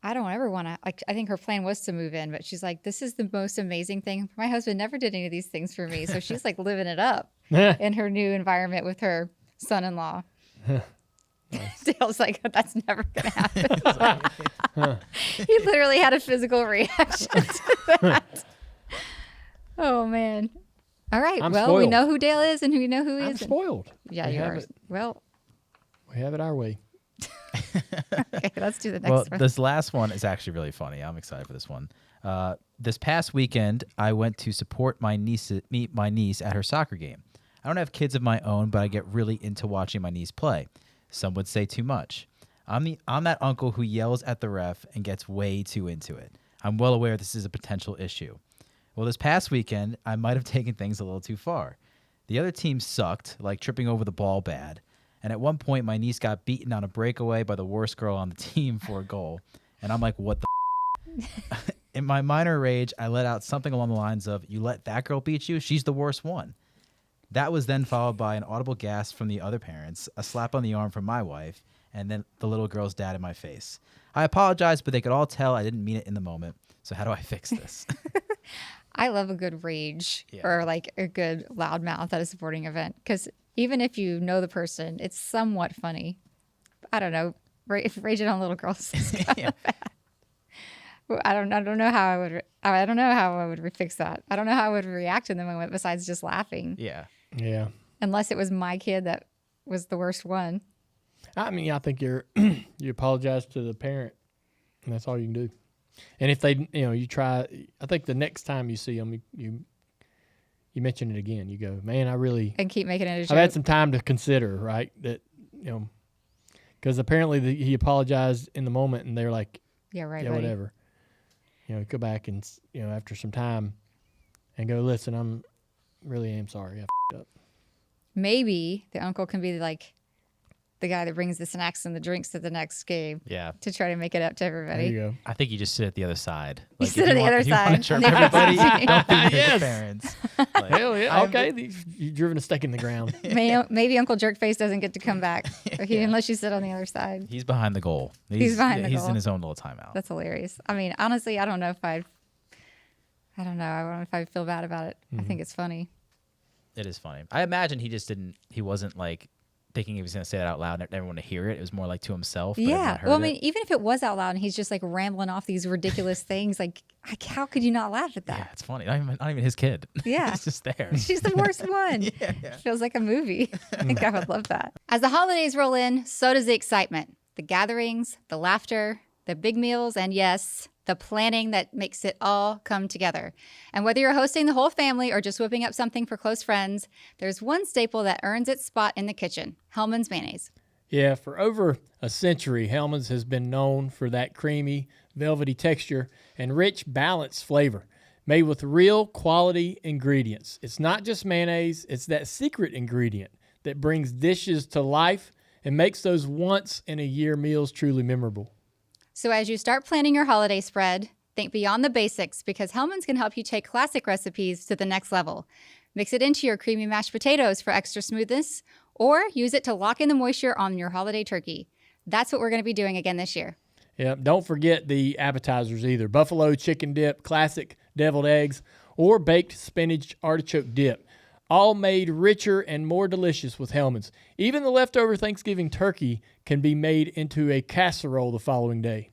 I don't ever want to, like, I think her plan was to move in, but she's like, this is the most amazing thing. My husband never did any of these things for me. So she's like living it up in her new environment with her son-in-law. Dale's like, that's never going to happen. He literally had a physical reaction to that. Oh, man. All right. I'm We spoiled. know who Dale is and we know who he I'm isn't. spoiled. Yeah, We you have are. it. Well, We have it our way. okay, let's do the next Well, one. this last one is actually really funny. I'm excited for this one. This past weekend, I went to support meet my niece at her soccer game. I don't have kids of my own, but I get really into watching my niece play. Some would say too much. I'm that uncle who yells at the ref and gets way too into it. I'm well aware this is a potential issue. Well, this past weekend, I might have taken things a little too far. The other team sucked, like tripping over the ball bad. And at one point, my niece got beaten on a breakaway by the worst girl on the team for a goal. And I'm like, what the In my minor rage, I let out something along the lines of, you let that girl beat you? She's the worst one. That was then followed by an audible gasp from the other parents, a slap on the arm from my wife, and then the little girl's dad in my face. I apologize, but they could all tell I didn't mean it in the moment. So how do I fix this? I love a good rage Yeah. or like a good loudmouth at a sporting event because even if you know the person, it's somewhat funny. I don't know. Raging on little girls is kind Yeah. of bad. Well, I don't know how I don't know how I would fix that. I don't know how I would react in the moment besides just laughing. Yeah. Yeah. Unless it was my kid that was the worst one. I mean, I think you apologize to the parent, and that's all you can do. And if they, you try, I think the next time you see them, you mention it again. You go, man, And keep making it a joke. I've had some time to consider, right? That, because apparently he apologized in the moment, and they're like, Yeah, right. yeah, buddy. whatever. Go back and, after some time and go, listen, I'm really am sorry. I f***ed up. Maybe the uncle can be like the guy that brings the snacks and the drinks to the next game Yeah. to try to make it up to There everybody. you go. I think you just sit at the other side. You Like, sit if on the want- other if you wanna side. chirp On the other everybody, side. don't be mean to Yes. the parents. Like, Hell yeah. I'm- Okay. You've driven a stake in the ground. Maybe Uncle Jerkface doesn't get to come back unless you sit on the other side. He's behind the goal. He's behind the He's goal. in his own little timeout. That's hilarious. I mean, honestly, I don't know if I don't know if I feel bad about it. I think it's funny. It is funny. I imagine he wasn't like thinking he was going to say it out loud and everyone to hear it. It was more like to himself. But everyone Yeah. heard Well, I it. mean, even if it was out loud and he's just like rambling off these ridiculous things, like how could you not laugh at Yeah, that? it's funny. Not even his kid. Yeah. It's just there. She's the worst one. Yeah. Feels like a movie. I think I would love that. As the holidays roll in, so does the excitement, the gatherings, the laughter, the big meals, and yes, the planning that makes it all come together. And whether you're hosting the whole family or just whipping up something for close friends, there's one staple that earns its spot in the kitchen: Hellmanns mayonnaise. Yeah, for over a century, Hellmanns has been known for that creamy, velvety texture and rich, balanced flavor made with real quality ingredients. It's not just mayonnaise, it's that secret ingredient that brings dishes to life and makes those once-in-a-year meals truly memorable. So as you start planning your holiday spread, think beyond the basics because Hellmanns can help you take classic recipes to the next level. Mix it into your creamy mashed potatoes for extra smoothness, or use it to lock in the moisture on your holiday turkey. That's what we're going to be doing again this year. Yeah, don't forget the appetizers either. Buffalo chicken dip, classic deviled eggs, or baked spinach artichoke dip. All made richer and more delicious with Hellmanns. Even the leftover Thanksgiving turkey can be made into a casserole the following day.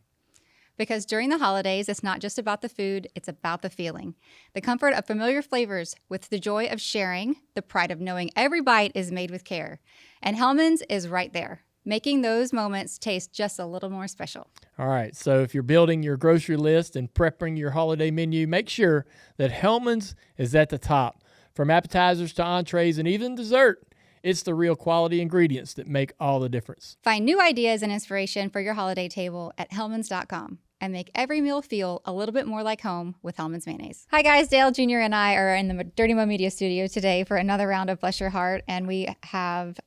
Because during the holidays, it's not just about the food, it's about the feeling. The comfort of familiar flavors with the joy of sharing, the pride of knowing every bite is made with care. And Hellmanns is right there. making those moments taste just a little more special. All right, so if you're building your grocery list and prepping your holiday menu, make sure that Hellmanns is at the top. From appetizers to entrees and even dessert, it's the real quality ingredients that make all the difference. Find new ideas and inspiration for your holiday table at hellmanns.com and make every meal feel a little bit more like home with Hellmanns mayonnaise. Hi guys, Dale Jr. and I are in the Dirty Mo Media studio today for another round of Bless Your Hardt, and we have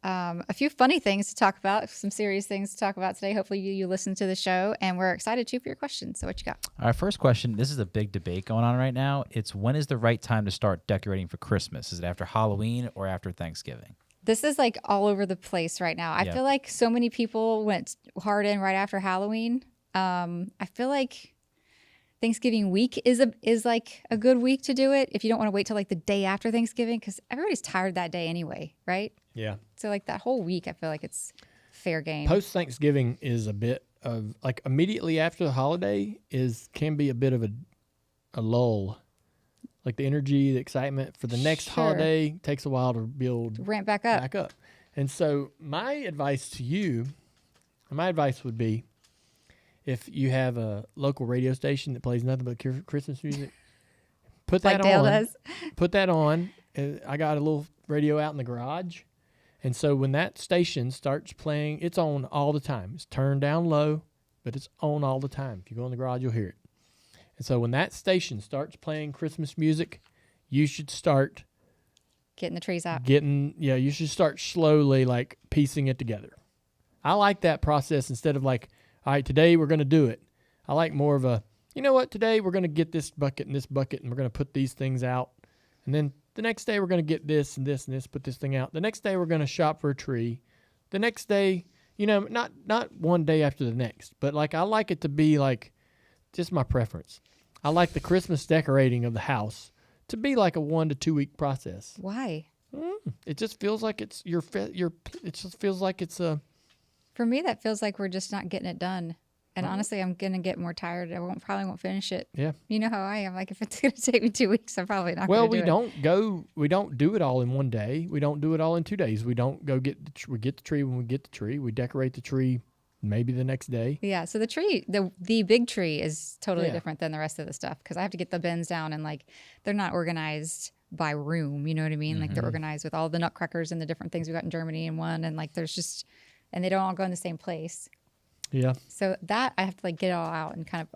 a few funny things to talk about, some serious things to talk about today. Hopefully you listen to the show, and we're excited too for your questions. So what you got? Our first question, this is a big debate going on right now. It's when is the right time to start decorating for Christmas? Is it after Halloween or after Thanksgiving? This is like all over the place right now. I feel like so many people went hard in right after Halloween. I feel like Thanksgiving week is like a good week to do it if you don't want to wait till like the day after Thanksgiving, because everybody's tired that day anyway, right? Yeah. So like that whole week, I feel like it's fair game. Post Thanksgiving is a bit of like immediately after the holiday can be a bit of a lull. Like the energy, the excitement for the next holiday takes a while to build. Ramp back up. And so my advice would be, if you have a local radio station that plays nothing but Christmas music, put that like Dale on. does. Put that on. I got a little radio out in the garage. And so when that station starts playing, it's on all the time. It's turned down low, but it's on all the time. If you go in the garage, you'll hear it. And so when that station starts playing Christmas music, you should start getting the trees out. You should start slowly like piecing it together. I like that process instead of like, all right, today we're going to do it. I like more of a, you know what, today we're going to get this bucket and we're going to put these things out. And then the next day we're going to get this and this and this, put this thing out. The next day we're going to shop for a tree. The next day, not one day after the next, but like I like it to be like just my preference. I like the Christmas decorating of the house to be like a 1 to 2 week process. Why? It just feels like it's it just feels like it's a. For me, that feels like we're just not getting it done. And honestly, I'm going to get more tired. I probably won't finish it. Yeah. You know how I am. Like if it's going to take me 2 weeks, I'm probably not going to do it. We don't do it all in one day. We don't do it all in 2 days. We don't go we get the tree when we get the tree. We decorate the tree maybe the next day. Yeah. So the tree, the big tree is totally different than the rest of the stuff, because I have to get the bins down, and like they're not organized by room. You know what I mean? Like they're organized with all the nutcrackers and the different things we got in Germany in one. And like and they don't all go in the same place. Yeah. So that I have to like get it all out and kind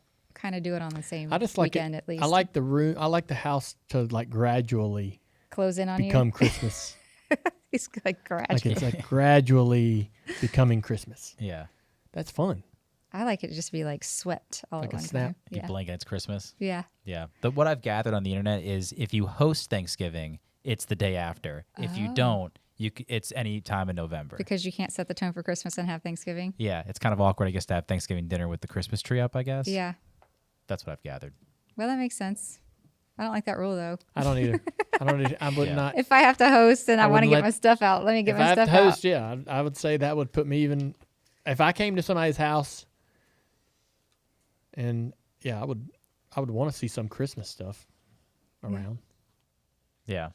of do it on the same I just like weekend at least. I like the room. I like the house to like gradually close in on become Christmas. It's like gradually. Like it's like gradually becoming Christmas. Yeah. That's fun. I like it to just be like swept all Like at a one snap. time. You blink and it's Christmas. Yeah. Yeah. What I've gathered on the internet is if you host Thanksgiving, it's the day after. If you don't, it's any time in November. Because you can't set the tone for Christmas and have Thanksgiving. Yeah, it's kind of awkward, I guess, to have Thanksgiving dinner with the Christmas tree up, I guess. Yeah. That's what I've gathered. Well, that makes sense. I don't like that rule though. I don't either. I would not. If I have to host and I want to get my stuff out, let me get my stuff out. If I have to host, yeah, I would say that would put me even. If I came to somebody's house, and yeah, I would want to see some Christmas stuff around. Yeah.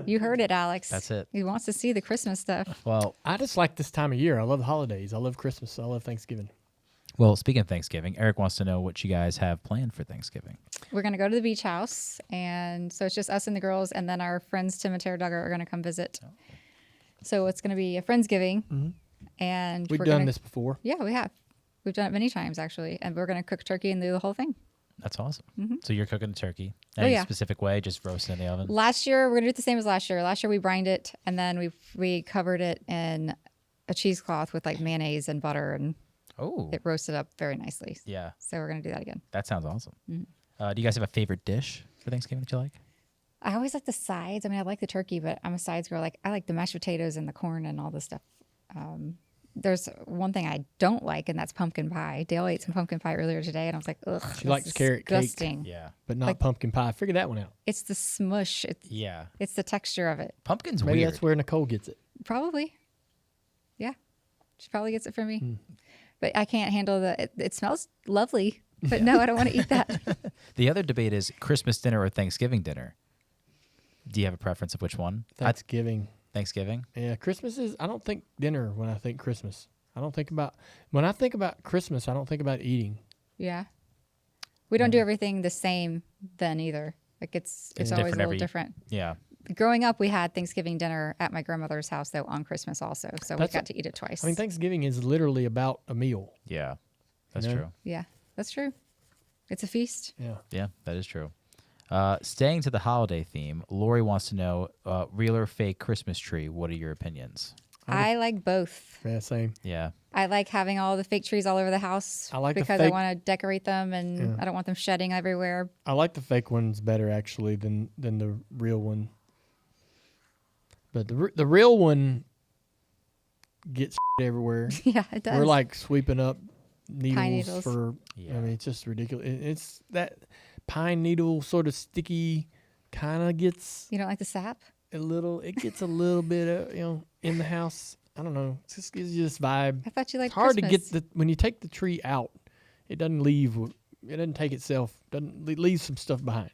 You heard it, Alex. That's it. He wants to see the Christmas stuff. Well, I just like this time of year. I love holidays. I love Christmas. I love Thanksgiving. Well, speaking of Thanksgiving, Eric wants to know what you guys have planned for Thanksgiving. We're going to go to the beach house, and so it's just us and the girls, and then our friends Tim and Tara Duggar are going to come visit. Oh. So it's going to be a Friendsgiving, and we've done this before. Yeah, we have. We've done it many times, actually, and we're going to cook turkey and do the whole thing. That's awesome. So you're cooking a turkey. Any specific way, just roasting in the oven? Last year, we're going to do it the same as last year. Last year, we brined it, and then we covered it in a cheesecloth with like mayonnaise and butter, and it roasted up very nicely. Yeah. So we're going to do that again. That sounds awesome. Do you guys have a favorite dish for Thanksgiving that you like? I always like the sides. I mean, I like the turkey, but I'm a sides girl. Like I like the mashed potatoes and the corn and all this stuff. There's one thing I don't like, and that's pumpkin pie. Dale ate some pumpkin pie earlier today, and I was like, ugh. She likes carrot disgusting. cake. Yeah. But not pumpkin pie. Figure that one out. It's the smush. It's the texture of it. Pumpkin's Maybe weird. that's where Nicole gets it. Probably. Yeah. She probably gets it from me. But I can't handle it smells lovely, but no, I don't want to eat that. The other debate is Christmas dinner or Thanksgiving dinner. Do you have a preference of which one? Thanksgiving. Thanksgiving. Yeah, Christmas is. I don't think dinner when I think Christmas. When I think about Christmas, I don't think about eating. Yeah. We don't do everything the same then either. Like it's always a different little different. Yeah. Growing up, we had Thanksgiving dinner at my grandmother's house though on Christmas also, so we That's got to eat it twice. I mean, Thanksgiving is literally about a meal. Yeah. That's You know? true. Yeah, that's true. It's a feast. Yeah. Yeah, that is true. Staying to the holiday theme, Lori wants to know, real or fake Christmas tree, what are your opinions? I like both. Yeah, same. Yeah. I like having all the fake trees all over the house I like the because I fake- want to decorate them and Yeah. I don't want them shedding everywhere. I like the fake ones better actually than the real one. But the real one gets everywhere. Yeah, it does. We're like sweeping up needles, Pine needles. for. Yeah. I mean, it's just ridiculous. It's that pine needle sort of sticky, kind of gets You don't like the sap? It gets a little bit, in the house. I don't know. It just gives you this vibe. I thought you liked It's hard Christmas. to get when you take the tree out. It doesn't leave. It doesn't take itself. It leaves some stuff behind.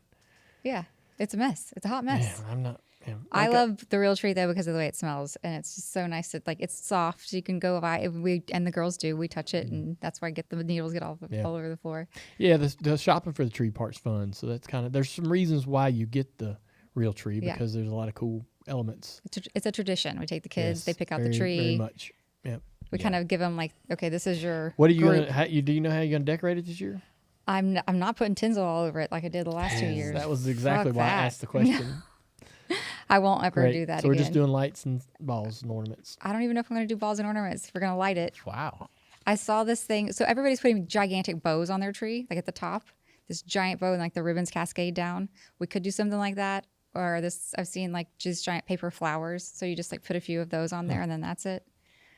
Yeah, it's a mess. It's a hot mess. Yeah, I'm not. Yeah. I Like love the real tree though because of the way it smells, and it's just so nice. It's soft. You can go by. We and the girls do. We touch it, and that's why the needles get all over the floor. Yeah, the shopping for the tree part's fun. So that's there's some reasons why you get the real tree Yeah. because there's a lot of cool elements. It's a tradition. We take the kids. Yes, They pick out the very, tree. Very much. Yeah. We kind of give them like, okay, this is your. What are you group. gonna? Do you know how you're gonna decorate it this year? I'm not putting tinsel all over it like I did the last 2 years. That was exactly Fuck why I that. asked the question. I won't ever Great. do that So again. we're just doing lights and balls and ornaments. I don't even know if I'm going to do balls and ornaments. We're going to light it. Wow. I saw this thing. So everybody's putting gigantic bows on their tree, like at the top, this giant bow and like the ribbons cascade down. We could do something like that. Or I've seen like just giant paper flowers. So you just like put a few of those on there and then that's it.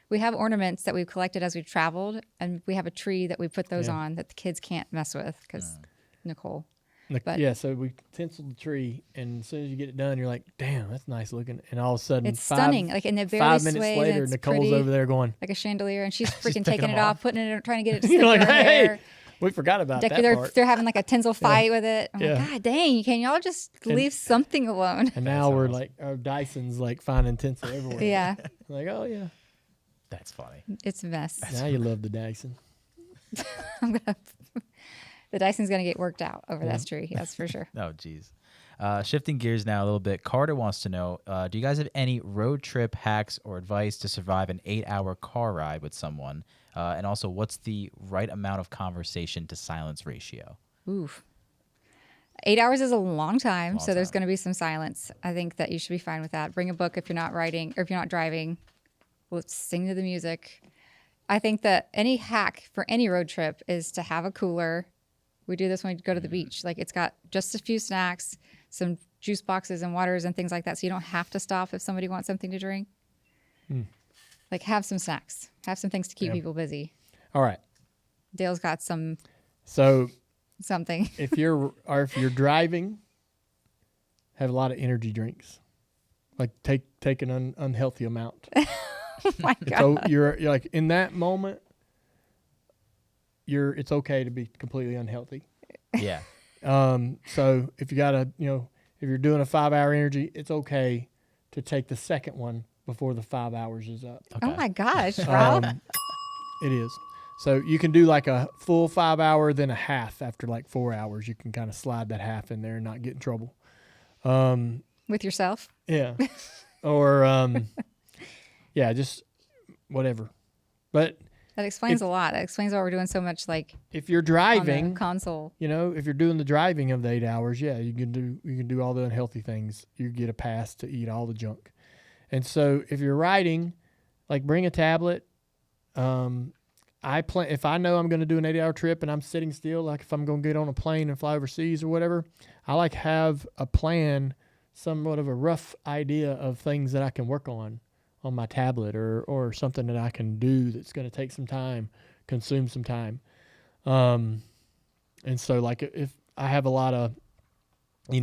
We have ornaments that we've collected as we've traveled. And we have a tree that we put those on that the kids can't mess with because Nicole. But- Yeah, so we tinseled the tree, and as soon as you get it done, you're like, "Damn, that's nice looking." And all of a sudden, It's stunning. Like, and it barely 5 minutes sways, later, and it's Nicole's pretty, over there going, like a chandelier, and she's freaking taking taking them it off. off, putting it, trying to get it to stick "You're like, in her hey, hair. we forgot about Like, that they're, part." they're having like a tinsel fight with it. I'm Yeah. like, God dang, can y'all just leave something alone? And now we're like, our Dyson's like finding tinsel everywhere. Yeah, Like, oh yeah. That's funny. it's a mess. Now you love the Dyson. The Dyson's gonna get worked out over that tree. That's for sure. Oh, geez. Shifting gears now a little bit, Carter wants to know, do you guys have any road trip hacks or advice to survive an 8-hour car ride with someone? And also, what's the right amount of conversation to silence ratio? Oof. 8 hours is a long time, Long so there's time. going to be some silence. I think that you should be fine with that. Bring a book if you're not writing or if you're not driving. Let's sing to the music. I think that any hack for any road trip is to have a cooler. We do this when we go to the beach. Like it's got just a few snacks, some juice boxes and waters and things like that. So you don't have to stop if somebody wants something to drink. Like have some snacks, have some things to keep people busy. All right. Dale's got something. So if you're driving, have a lot of energy drinks. Like take an unhealthy amount. Oh my God. So you're like in that moment, it's okay to be completely unhealthy. Yeah. So if you gotta, if you're doing a 5-hour energy, it's okay to take the second one before the 5 hours is up. Oh my gosh, Rob. It is. So you can do like a full 5 hour, then a half after like 4 hours. You can kind of slide that half in there and not get in trouble. With yourself? Yeah. Or, yeah, just whatever. But That explains a lot. That explains why we're doing so much like if you're on driving, the console. if you're doing the driving of the 8 hours, yeah, you can do all the unhealthy things. You get a pass to eat all the junk. And so if you're riding, like bring a tablet. If I know I'm going to do an 8-hour trip and I'm sitting still, like if I'm going to get on a plane and fly overseas or whatever, I like have a plan, somewhat of a rough idea of things that I can work on my tablet or something that I can do that's going to take some time, consume some time. And so like if I have a lot of, I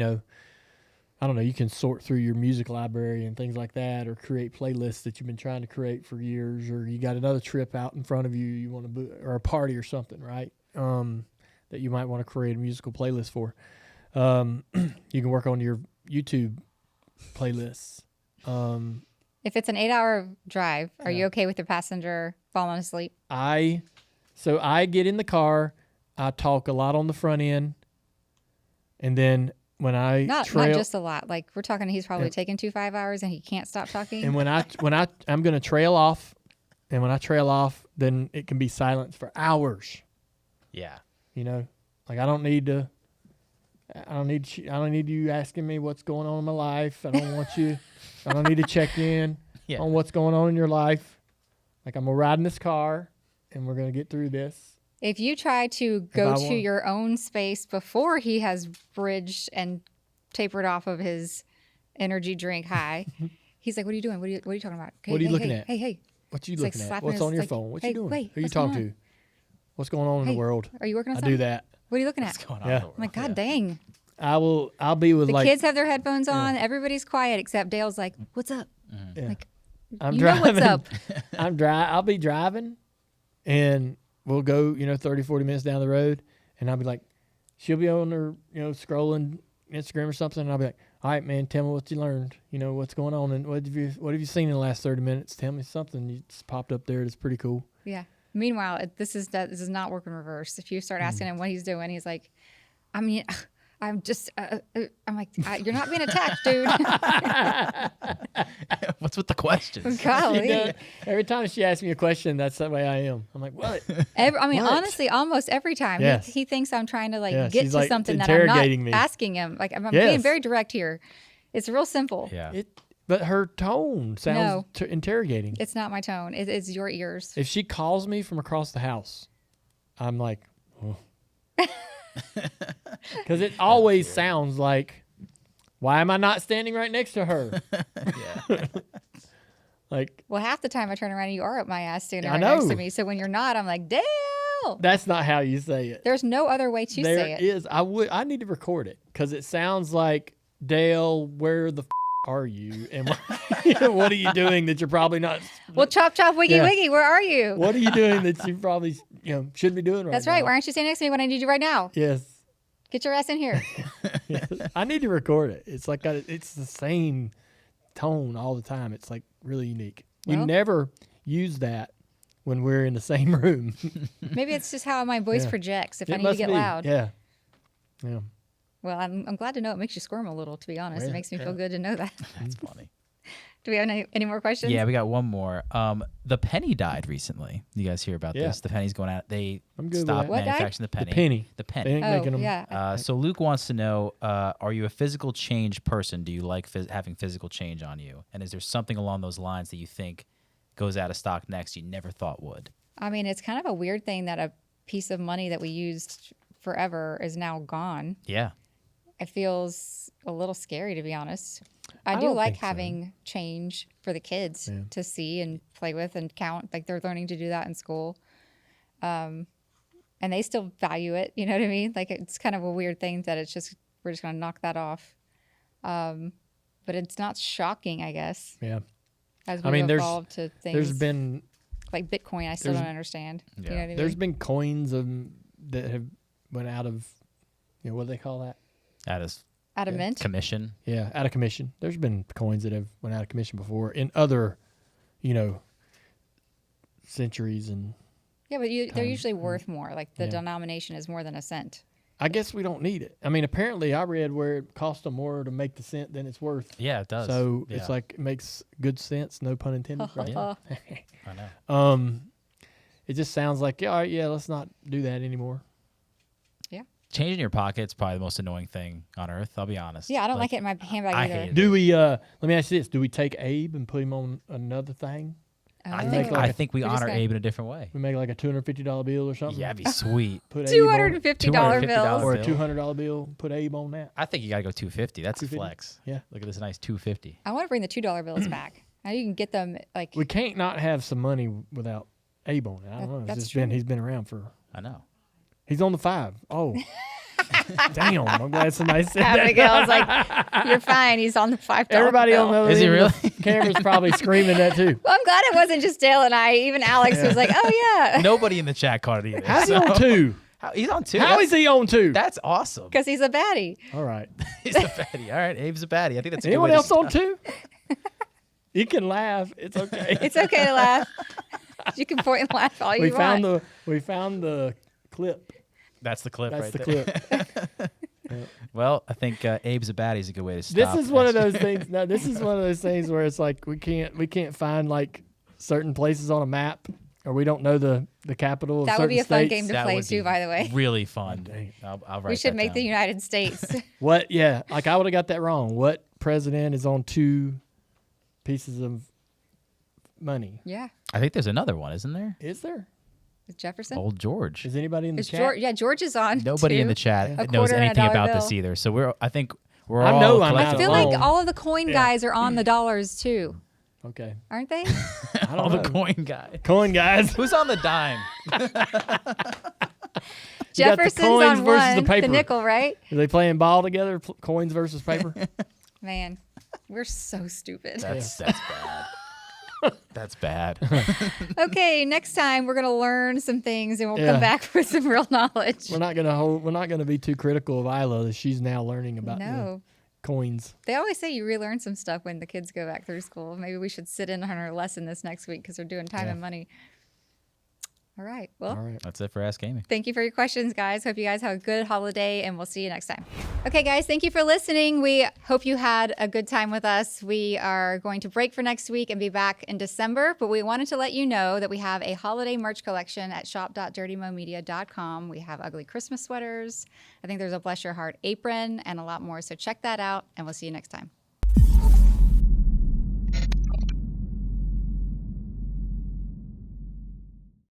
don't know, you can sort through your music library and things like that, or create playlists that you've been trying to create for years, or you got another trip out in front of you want to, or a party or something, right? That you might want to create a musical playlist for. You can work on your YouTube playlists. If it's an 8-hour drive, are Yeah. you okay with the passenger falling asleep? So I get in the car, I talk a lot on the front end, and then when I Not just a lot. Like we're talking, he's probably taken 2 5 hours and he can't stop talking. and when I'm gonna trail off, and when I trail off, then it can be silence for hours. Yeah. You know, like I don't need you asking me what's going on in my life. I don't need to check in Yeah. on what's going on in your life. Like I'm gonna ride in this car, and we're gonna get through this. If you try to I go to want- your own space before he has bridged and tapered off of his energy drink high, he's like, "What are you doing? What are you talking about? Okay, What are you hey, looking hey, at? Hey, hey, What you It's like looking at? slapping What's his- on your like, phone? What hey, you doing? wait, Who you what's going talking to? What's going on in Hey, the world? are you working on I something? do that. What are you looking What's at? going on? Yeah. in the I'm like, world? God dang. I'll be with The like kids have their headphones on. Everybody's quiet except Dale's like, "What's up?" Yeah. Like, I'm you driving. know what's up. I'll be driving, and we'll go 30, 40 minutes down the road, and I'll be like, she'll be on her scrolling Instagram or something, and I'll be like, all right, man, tell me what you learned. What's going on, and what have you seen in the last 30 minutes? Tell me something. You just popped up there. It's pretty cool. Yeah. Meanwhile, this is not working reverse. If you start asking him what he's doing, he's like, I mean, I'm just, I'm like, you're not being attacked, dude. What's with the questions? Golly. Every time she asks me a question, that's the way I am. I'm like, what? I mean, What? honestly, almost every time Yes. he thinks I'm trying to Yeah, get she's, to like, something that I'm not interrogating me. asking him. Like I'm being Yes. very direct here. It's real simple. Yeah. But her tone sounds interrogating. It's not my tone. It's your ears. If she calls me from across the house, I'm like, because it always sounds like, why am I not standing right next to her? Yeah. Like, Well, half the time I turn around and you are up my ass standing I right next to know. me. So when you're not, I'm like, Dale. that's not how you say it. There's no other way to There say it. is. I need to record it because it sounds like, Dale, where the are you? And what are you doing that you're probably not? Well, chop, chop, wiggy, Yeah. wiggy. Where are you? What are you doing that you probably shouldn't be doing right That's now? right. Why aren't you standing next to me when I need you right now? Yes. Get your ass in here. Yes. I need to record it. It's like it's the same tone all the time. It's like really unique. You Well- never use that when we're in the same room. Maybe it's just how my voice Yeah. projects if I It need to must get be. loud. Yeah. Yeah. Well, I'm glad to know it makes you squirm a little, to be honest. Yeah. It makes me feel good to know that. That's funny. Do we have any more questions? Yeah, we got one more. The penny died recently. You guys hear about Yeah. this? The penny's going out. They I'm good with stopped that. What died? manufacturing the penny. The penny. The They penny. ain't Oh, making them. yeah. So Luke wants to know, are you a physical change person? Do you like having physical change on you? And is there something along those lines that you think goes out of stock next you never thought would? I mean, it's kind of a weird thing that a piece of money that we used forever is now gone. Yeah. It feels a little scary, to be honest. I I do don't like think so. having change for the kids Yeah. to see and play with and count. Like they're learning to do that in school. And they still value it. You know what I mean? Like it's kind of a weird thing that we're just going to knock that off. But it's not shocking, I guess, Yeah. as I we mean, evolve to things There's been like Bitcoin. I still there's- don't understand. You Yeah. know what I mean? there's been coins that have went out of what do they call that? That is Out of yeah. mint. commission. Yeah, out of commission. There's been coins that have went out of commission before in other, centuries, and Yeah, but they're Time. usually worth more. Like the Yeah. denomination is more than a cent. I guess we don't need it. I mean, apparently I read where it costs them more to make the cent than it's worth. Yeah, it does. So Yeah. it's like it makes good sense, no pun intended. Right? Yeah. I know. It just sounds like all right, yeah, let's not do that anymore. Changing your pocket's probably the most annoying thing on earth. I'll be honest. Yeah, I don't like it in my handbag I either. hate it. Do we? Let me ask you this: do we take Abe and put him on another thing? I Oh. think like I a- think we we just honor got- Abe in a different way. We make like a $250 bill or something. Yeah, it'd be sweet. Put Abe on it. $250 $250 bills. or a bill. $200 bill. Put Abe on that. I think you gotta go 250. That's a 250? flex. Yeah. Look at this nice 250. I want to bring the $2 bills back. Now you can get them like We can't not have some money without Abe on it. I don't know. It's That's just true. he's been around for. I know. He's on the 5. Oh, damn! I'm glad somebody said that. Abigail's like, you're fine. He's on the $5 Everybody bill. on the other Is he end of really? the camera's probably screaming that too. Well, I'm glad it wasn't just Dale and I. Even Alex was like, oh yeah, Nobody in the chat caught it either. How's he so- on 2? He's on 2. How is he on 2? That's awesome. because he's a baddie. All right. He's a baddie. All right, Abe's a baddie. I think that's a Anyone good way else to on start. 2? You can laugh. It's okay. It's okay to laugh. You can point and laugh all you want. We found the clip. That's the clip That's right the there. clip. Well, I think Abe's a baddie is a good way to stop. This is one of those things. No, this is one of those things where it's like we can't find like certain places on a map, or we don't know the capital of That certain would be a fun states. game to That play would too, be by the way. really fun. Dang. I'll write We should that make the down. United States. What? Yeah, like I would have got that wrong. What president is on 2 pieces of money? Yeah. I think there's another one, isn't there? Is there? Is Jefferson? Old George. Is anybody in the Is chat? George? Yeah, George is on. Nobody in too. the chat A knows quarter and a anything dollar about this bill. either. So I think we're I all know I'm I not feel alone. like all of the coin Yeah. guys are on the dollars too, Okay. aren't they? I don't all know. the coin guy. Coin guys. Who's on the dime? You got the Jefferson's coins on versus one, the paper. nickel, right? Are they playing ball together? Coins versus paper? Man, we're so stupid. That's bad. That's bad. Okay, next time we're gonna learn some things and we'll Yeah. come back with some real knowledge. We're not gonna be too critical of Isla. She's now learning about the No, coins. they always say you relearn some stuff when the kids go back through school. Maybe we should sit in on her lesson this next week because they're doing time Yeah. and money. All right. Well, All right. That's it for Ask Amy. thank you for your questions, guys. Hope you guys have a good holiday, and we'll see you next time. Okay, guys, thank you for listening. We hope you had a good time with us. We are going to break for next week and be back in December, but we wanted to let you know that we have a holiday merch collection at shop.dirtymomedia.com. We have ugly Christmas sweaters. I think there's a Bless Your Hardt apron and a lot more, so check that out, and we'll see you next time.